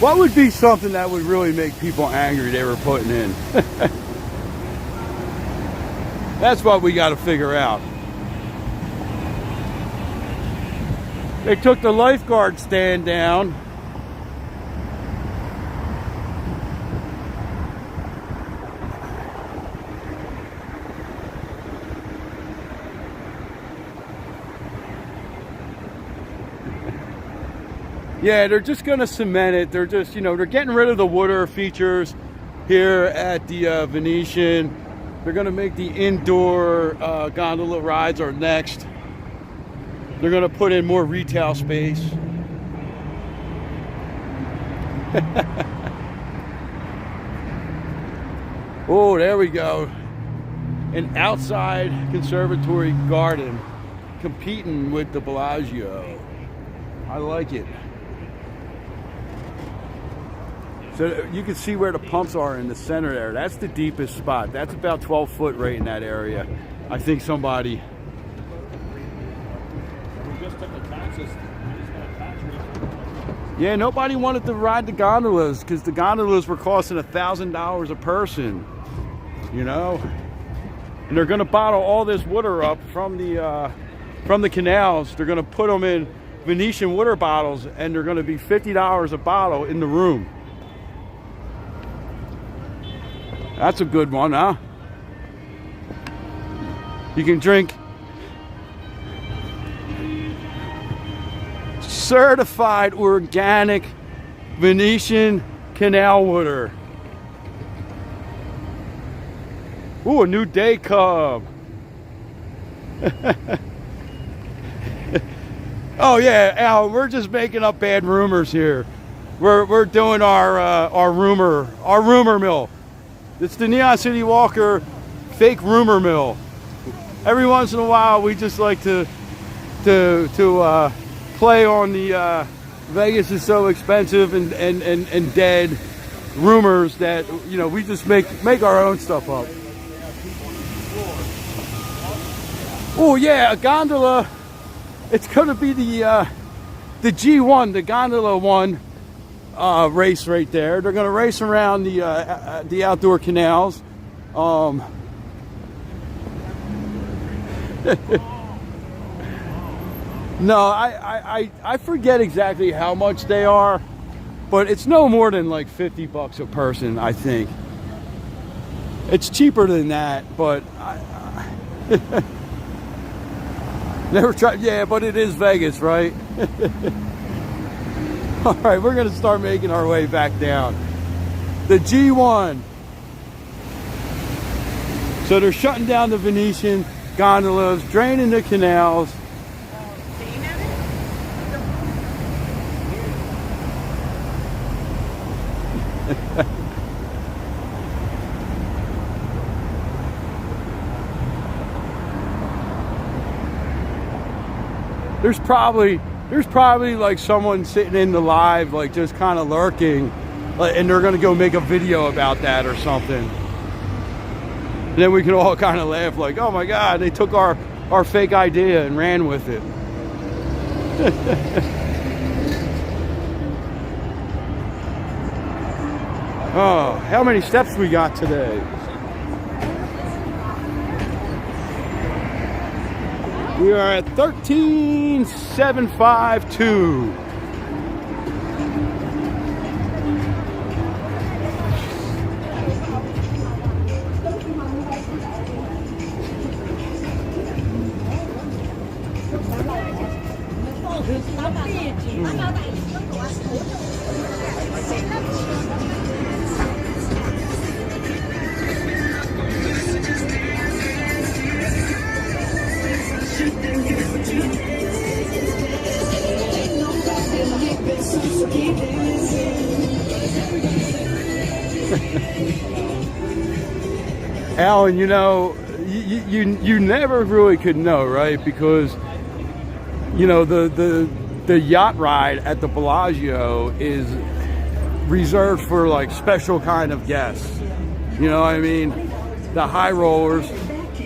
what would be something that would really make people angry they were putting in. That's what we got to figure out. They took the lifeguard stand down. Yeah, they're just going to cement it. They're just, you know, they're getting rid of the water features here at the Venetian. They're going to make the indoor gondola rides are next. They're going to put in more retail space. Oh, there we go. An outside conservatory garden competing with the Bellagio. I like it. So you can see where the pumps are in the center there. That's the deepest spot. That's about 12 foot right in that area. I think somebody... Yeah, nobody wanted to ride the gondolas because the gondolas were costing $1,000 a person. You know? And they're going to bottle all this water up from the canals. They're going to put them in Venetian water bottles and they're going to be $50 a bottle in the room. That's a good one, huh? You can drink certified organic Venetian canal water. Ooh, a new day cub. Oh yeah, Al, we're just making up bad rumors here. We're doing our rumor mill. It's the Neon City Walker fake rumor mill. Every once in a while, we just like to play on the Vegas is so expensive and dead rumors that, you know, we just make our own stuff up. Oh yeah, a gondola. It's going to be the G1, the gondola one. Race right there. They're going to race around the outdoor canals. No, I forget exactly how much they are, but it's no more than like $50 a person, I think. It's cheaper than that, but never tried. Yeah, but it is Vegas, right? All right, we're going to start making our way back down. The G1. So they're shutting down the Venetian gondolas, draining the canals. There's probably like someone sitting in the live, like just kind of lurking, and they're gonna go make a video about that or something. And then we can all kind of laugh like, oh my God, they took our fake idea and ran with it. Oh, how many steps we got today? We are at 13,752. Alan, you know, you never really could know, right? Because, you know, the yacht ride at the Bellagio is reserved for like special kind of guests. You know what I mean? The high rollers.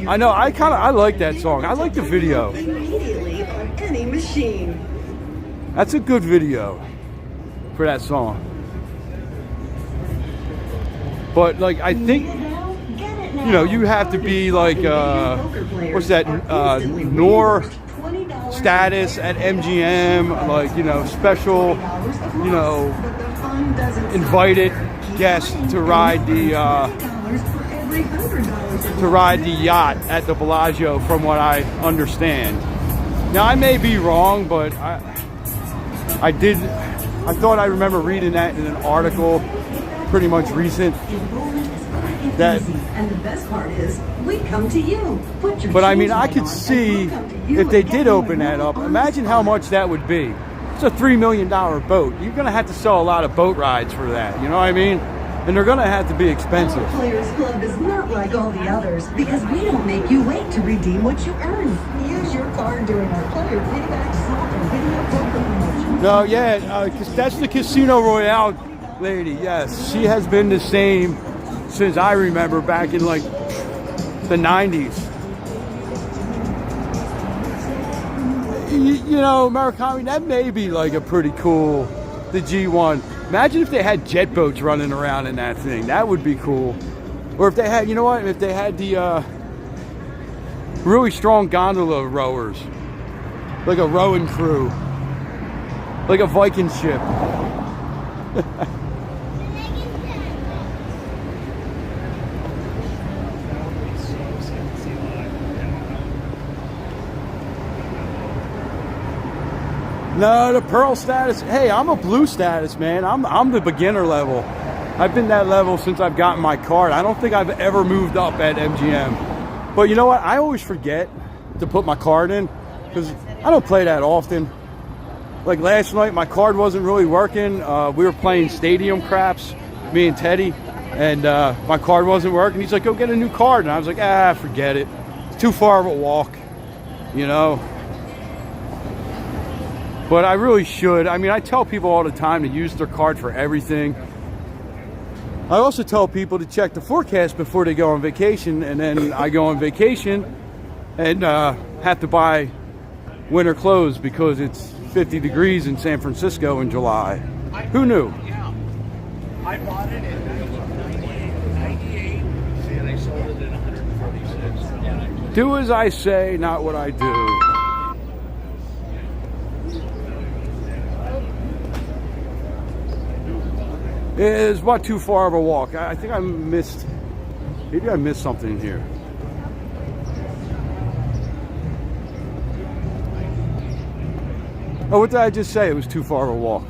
I know, I like that song. I like the video. Immediately on any machine. That's a good video for that song. But like, I think, you know, you have to be like, what's that, Nor status at MGM, like, you know, special, you know, invited guests to ride the yacht at the Bellagio, from what I understand. Now, I may be wrong, but I thought I remember reading that in an article pretty much recent. That, and the best part is, we come to you. But I mean, I could see if they did open that up, imagine how much that would be. It's a $3 million boat. You're going to have to sell a lot of boat rides for that. You know what I mean? And they're going to have to be expensive. Our Players Club is not like all the others because we don't make you wait to redeem what you earn. Use your card during our player payback slot and video poker promotion. No, yeah, that's the Casino Royale lady. Yes, she has been the same since I remember back in like the 90s. You know, Murakami, that may be like a pretty cool, the G1. Imagine if they had jet boats running around in that thing. That would be cool. Or if they had, you know what, if they had the really strong gondola rowers. Like a rowing crew. Like a Viking ship. No, the Pearl status. Hey, I'm a Blue status, man. I'm the beginner level. I've been that level since I've gotten my card. I don't think I've ever moved up at MGM. But you know what? I always forget to put my card in because I don't play that often. Like last night, my card wasn't really working. We were playing stadium craps, me and Teddy, and my card wasn't working. He's like, go get a new card. And I was like, forget it. It's too far of a walk, you know? But I really should. I mean, I tell people all the time to use their card for everything. I also tell people to check the forecast before they go on vacation, and then I go on vacation and have to buy winter clothes because it's 50 degrees in San Francisco in July. Who knew? Yeah. I bought it in 98 and I sold it in 146. Do as I say, not what I do. Is what too far of a walk? I think maybe I missed something here. Oh, what did I just say? It was too far of a walk.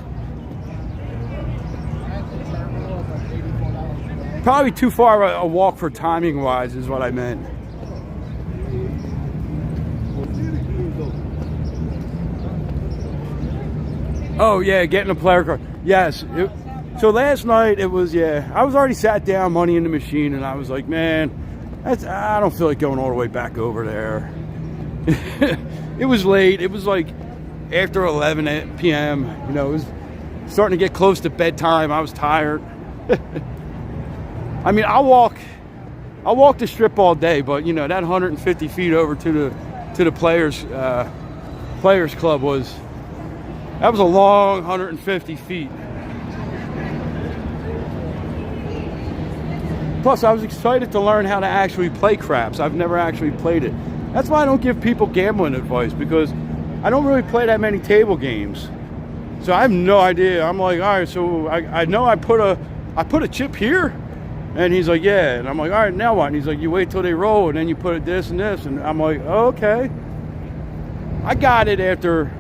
Probably too far a walk for timing wise is what I meant. Oh yeah, getting a player card. Yes. So last night it was, I was already sat down, money in the machine, and I was like, man, I don't feel like going all the way back over there. It was late. It was like after 11 p.m. You know, it was starting to get close to bedtime. I was tired. I mean, I'll walk I walk the strip all day, but you know, that 150 feet over to the players club was a long 150 feet. Plus, I was excited to learn how to actually play craps. I've never actually played it. That's why I don't give people gambling advice, because I don't really play that many table games. So I have no idea. I'm like, all right, so I know I put a chip here, and he's like, yeah, and I'm like, all right, now what? And he's like, you wait till they roll, and then you put it this and this, and I'm like, oh, okay. I got it after,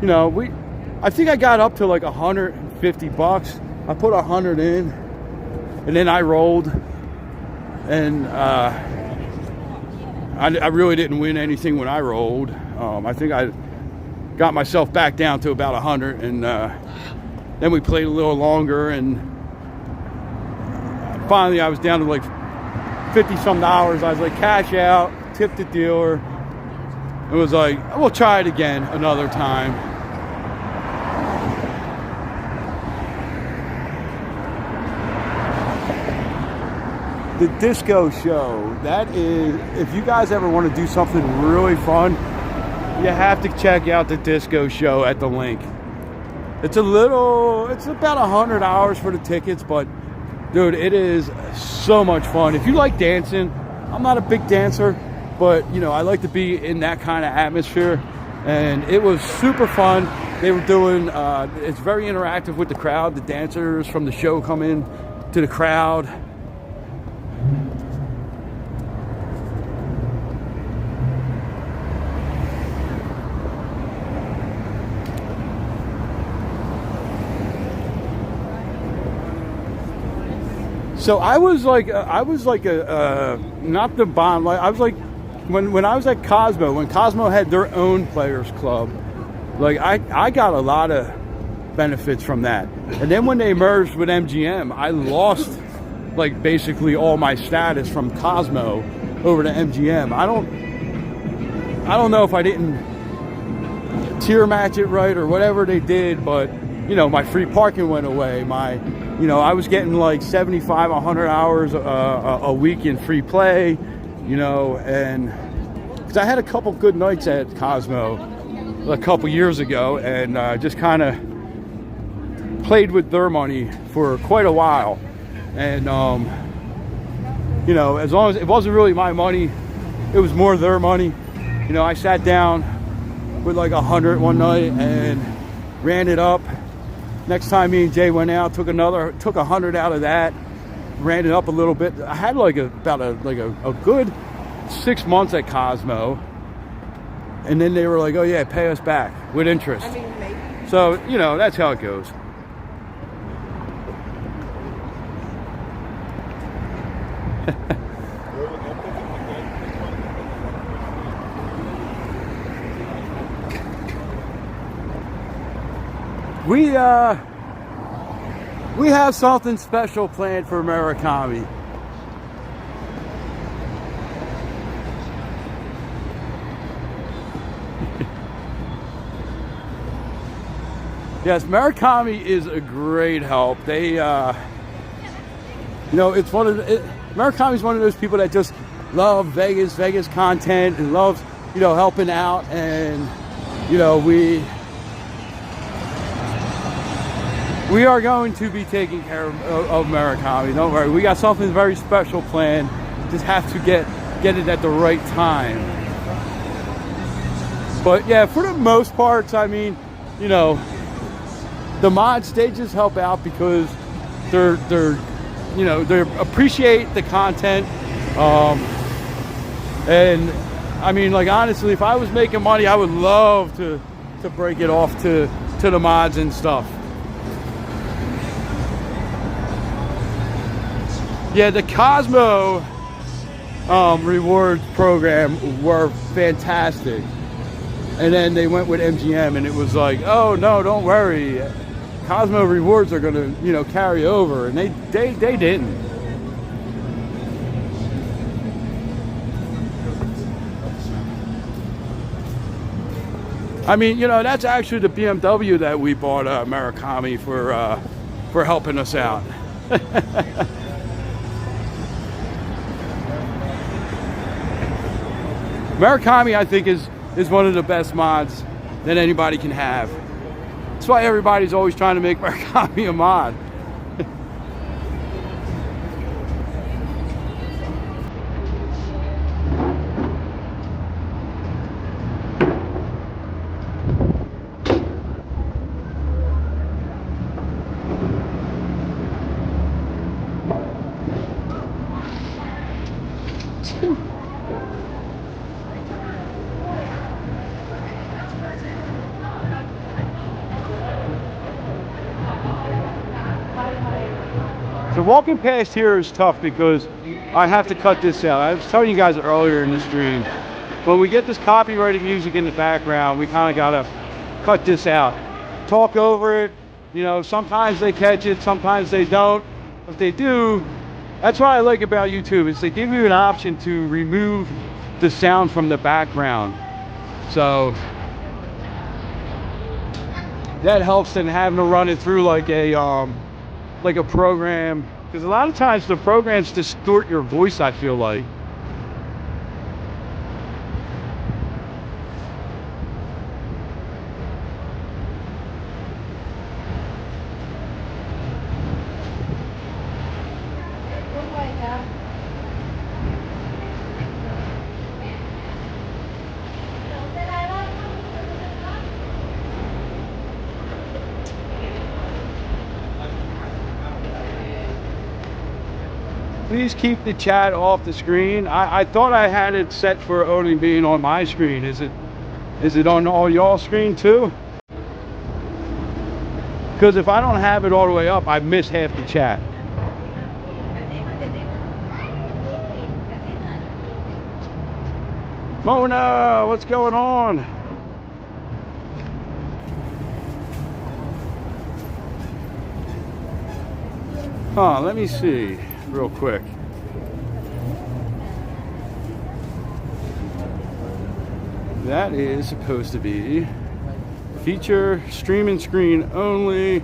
you know, I think I got up to like $150. I put 100 in, and then I rolled, and I really didn't win anything when I rolled. I think I got myself back down to about 100, and then we played a little longer, and finally I was down to like $50-some. I was like, cash out, tip the dealer. It was like, we'll try it again another time. The disco show, that is, if you guys ever want to do something really fun, you have to check out the disco show at the link. It's about $100 for the tickets, but dude, it is so much fun. If you like dancing, I'm not a big dancer, but you know, I like to be in that kind of atmosphere, and it was super fun. They were doing, it's very interactive with the crowd. The dancers from the show come in to the crowd. So I was like a not the bomb. Like I was like when I was at Cosmo, when Cosmo had their own players club, like I got a lot of benefits from that. And then when they merged with MGM, I lost like basically all my status from Cosmo over to MGM. I don't know if I didn't tier match it right or whatever they did, but you know, my free parking went away. You know, I was getting like 75, 100 hours a week in free play, you know, and because I had a couple good nights at Cosmo a couple years ago, and just kind of played with their money for quite a while. And, you know, as long as it wasn't really my money, it was more their money. You know, I sat down with like 100 one night and ran it up. Next time me and Jay went out, took 100 out of that, ran it up a little bit. I had like about a good 6 months at Cosmo, and then they were like, "Oh yeah, pay us back with interest." I mean, maybe. So you know, that's how it goes. We have something special planned for Murakami. Yes, Murakami is a great help. They, you know, it's Murakami's one of those people that just love Vegas content and loves, you know, helping out, and you know, we are going to be taking care of Murakami. Don't worry. We got something very special planned. Just have to get it at the right time. But yeah, for the most part, I mean, you know, the mod stages help out because they're you know, they appreciate the content. And I mean, like honestly, if I was making money, I would love to break it off to the mods and stuff. Yeah, the Cosmo rewards program were fantastic, and then they went with MGM, and it was like, oh no, don't worry, Cosmo rewards are gonna, you know, carry over, and they didn't. I mean, you know, that's actually the BMW that we bought Murakami for helping us out. Murakami, I think, is one of the best mods that anybody can have. That's why everybody's always trying to make Murakami a mod. So walking past here is tough because I have to cut this out. I was telling you guys earlier in the stream, when we get this copyrighted music in the background, we kind of got to cut this out. Talk over it. You know, sometimes they catch it, sometimes they don't. If they do, that's what I like about YouTube, is they give you an option to remove the sound from the background. So that helps than having to run it through like a program, because a lot of times the programs distort your voice, I feel like. Please keep the chat off the screen. I thought I had it set for only being on my screen. Is it on all y'all screen too? Because if I don't have it all the way up, I miss half the chat. Mona, what's going on? Huh, let me see real quick. That is supposed to be feature streaming screen only.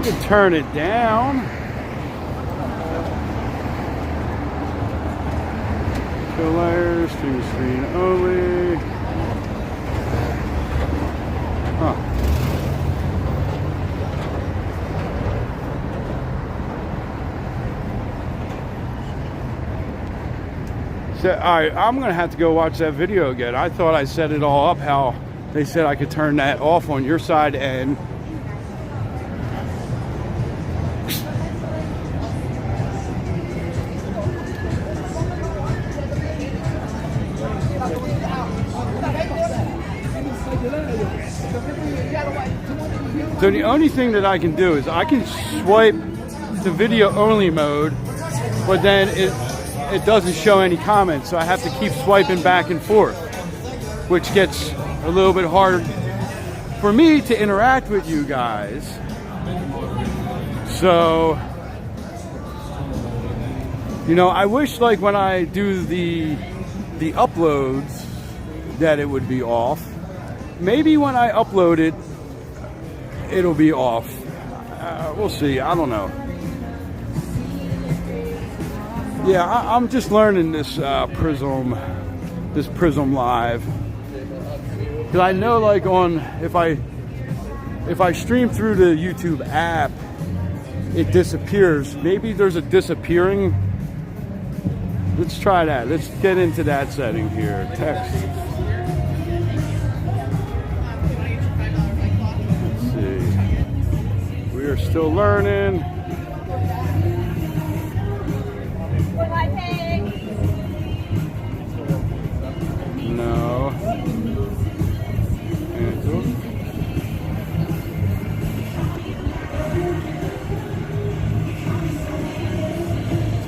You can turn it down. Show layers, stream screen only. Huh. So, alright, I'm gonna have to go watch that video again. I thought I set it all up how they said I could turn that off on your side and so the only thing that I can do is I can swipe the video only mode, but then it doesn't show any comments, so I have to keep swiping back and forth, which gets a little bit harder for me to interact with you guys. So, you know, I wish like when I do the uploads that it would be off. Maybe when I upload it, it'll be off. We'll see. I don't know. Yeah, I'm just learning this Prism Live, because I know like on if I stream through the YouTube app, it disappears. Maybe there's a disappearing. Let's try that. Let's get into that setting here. Text. We're still learning. No.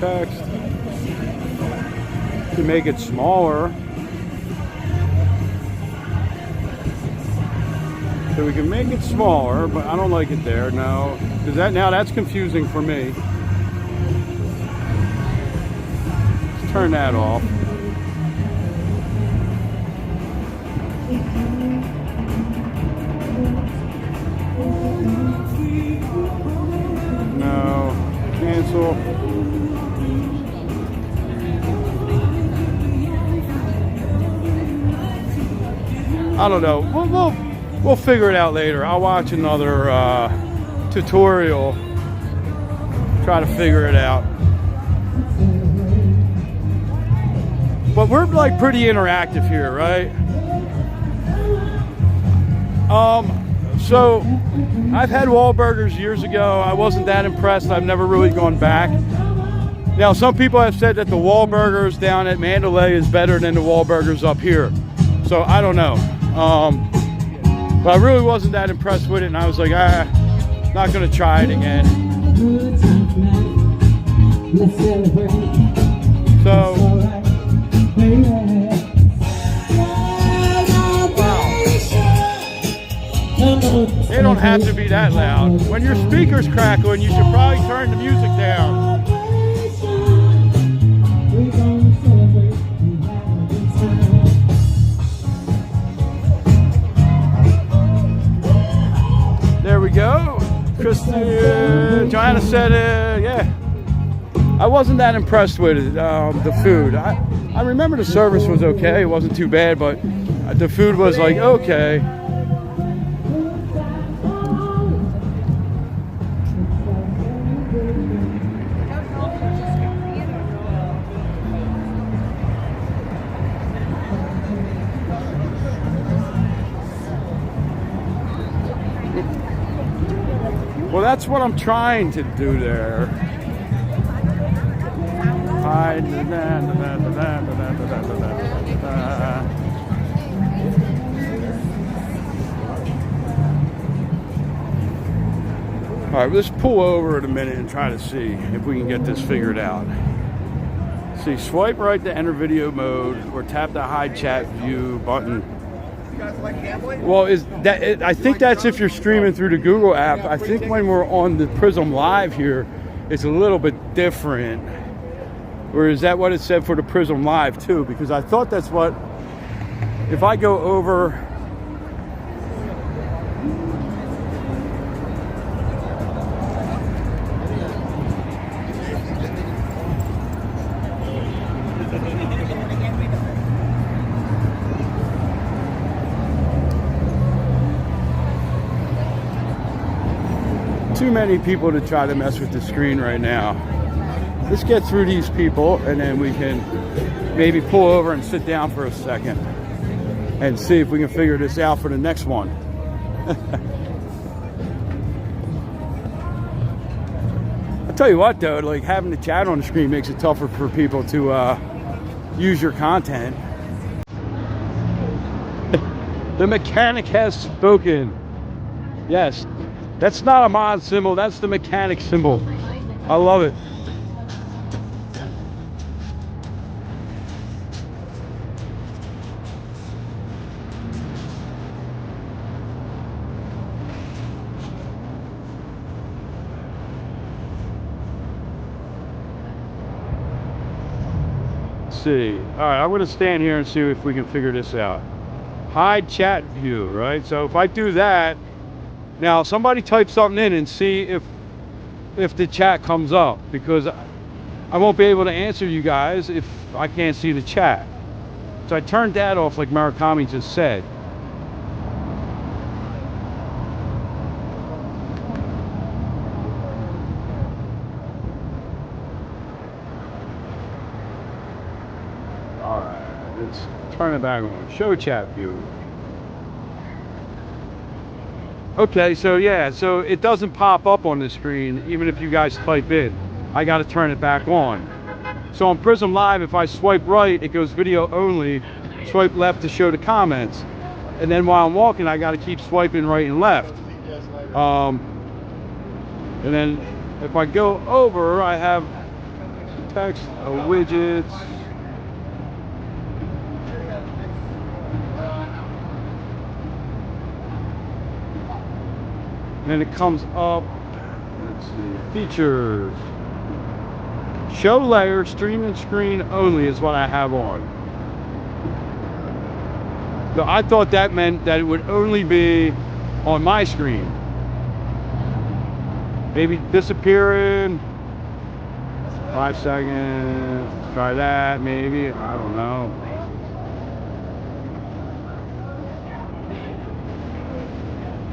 Text. To make it smaller. So we can make it smaller, but I don't like it there. No, because that's confusing for me. Let's turn that off. No, cancel. I don't know. We'll figure it out later. I'll watch another tutorial. Try to figure it out. But we're like pretty interactive here, right? So I've had Wahlburgers years ago. I wasn't that impressed. I've never really gone back. Now, some people have said that the Wahlburgers down at Mandalay is better than the Wahlburgers up here. So I don't know. But I really wasn't that impressed with it, and I was like, not gonna try it again. So, they don't have to be that loud. When your speaker's crackling, you should probably turn the music down. There we go. Joanna said, yeah. I wasn't that impressed with it, the food. I remember the service was okay. It wasn't too bad, but the food was like, okay. Well, that's what I'm trying to do there. All right, let's pull over in a minute and try to see if we can get this figured out. See, swipe right to enter video mode or tap the hide chat view button. Well, I think that's if you're streaming through the Google app. I think when we're on the Prism Live here, it's a little bit different. Or is that what it said for the Prism Live too? Because I thought that's what, if I go over, too many people to try to mess with the screen right now. Let's get through these people and then we can maybe pull over and sit down for a second and see if we can figure this out for the next one. I'll tell you what though, like having the chat on the screen makes it tougher for people to use your content. The mechanic has spoken. Yes. That's not a mod symbol, that's the mechanic symbol. I love it. Let's see. All right, I'm gonna stand here and see if we can figure this out. Hide chat view, right? So if I do that, now somebody type something in and see if the chat comes up, because I won't be able to answer you guys if I can't see the chat. So I turned that off like Murakami just said. All right, let's turn it back on. Show chat view. Okay, so yeah, so it doesn't pop up on the screen even if you guys type in. I got to turn it back on. So on Prism Live, if I swipe right, it goes video only. Swipe left to show the comments. And then while I'm walking, I got to keep swiping right and left. And then if I go over, I have text, widgets. And then it comes up, let's see, features. Show layer, streaming screen only is what I have on. So I thought that meant that it would only be on my screen. Maybe disappearing. 5 seconds. Try that, maybe. I don't know.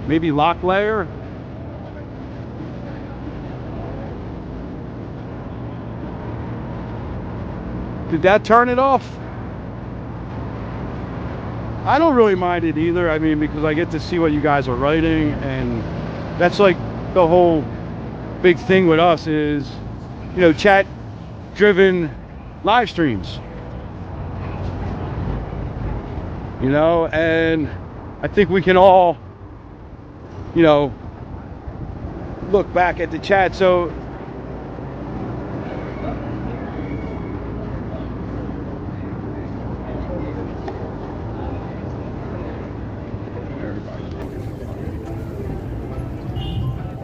Maybe lock layer. Did that turn it off? I don't really mind it either. I mean, because I get to see what you guys are writing, and that's like the whole big thing with us is, you know, chat driven live streams, you know, and I think we can all, you know, look back at the chat. So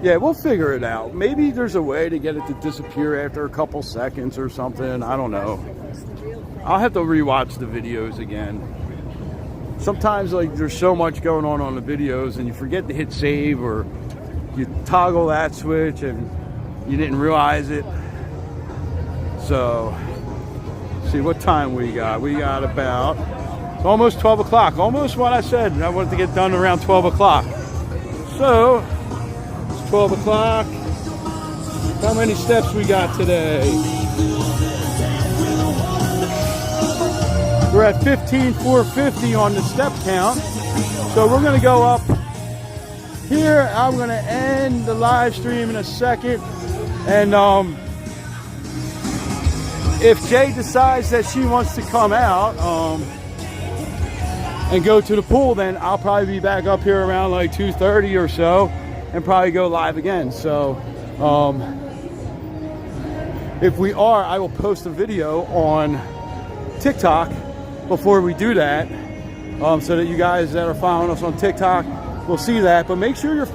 yeah, we'll figure it out. Maybe there's a way to get it to disappear after a couple seconds or something. I don't know. I'll have to rewatch the videos again. Sometimes, like, there's so much going on the videos and you forget to hit save, or you toggle that switch and you didn't realize it. So, let's see what time we got. We got about, it's almost 12 o'clock. Almost what I said. I wanted to get done around 12 o'clock. So, 12 o'clock. How many steps we got today? We're at 15,450 on the step count. So we're gonna go up here. I'm gonna end the live stream in a second. And if Jay decides that she wants to come out and go to the pool, then I'll probably be back up here around like 2:30 or so, and probably go live again. So if we are, I will post a video on TikTok before we do that, so that you guys that are following us on TikTok will see that. But make sure you're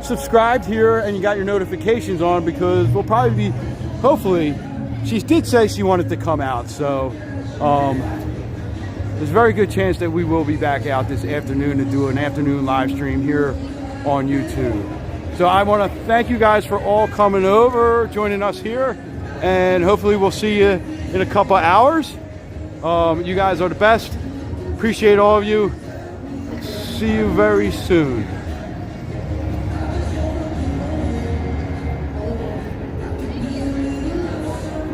subscribed here and you got your notifications on, because we'll probably be, hopefully, she did say she wanted to come out, so there's a very good chance that we will be back out this afternoon to do an afternoon live stream here on YouTube. So I want to thank you guys for all coming over, joining us here, and hopefully we'll see you in a couple of hours. You guys are the best. Appreciate all of you. See you very soon.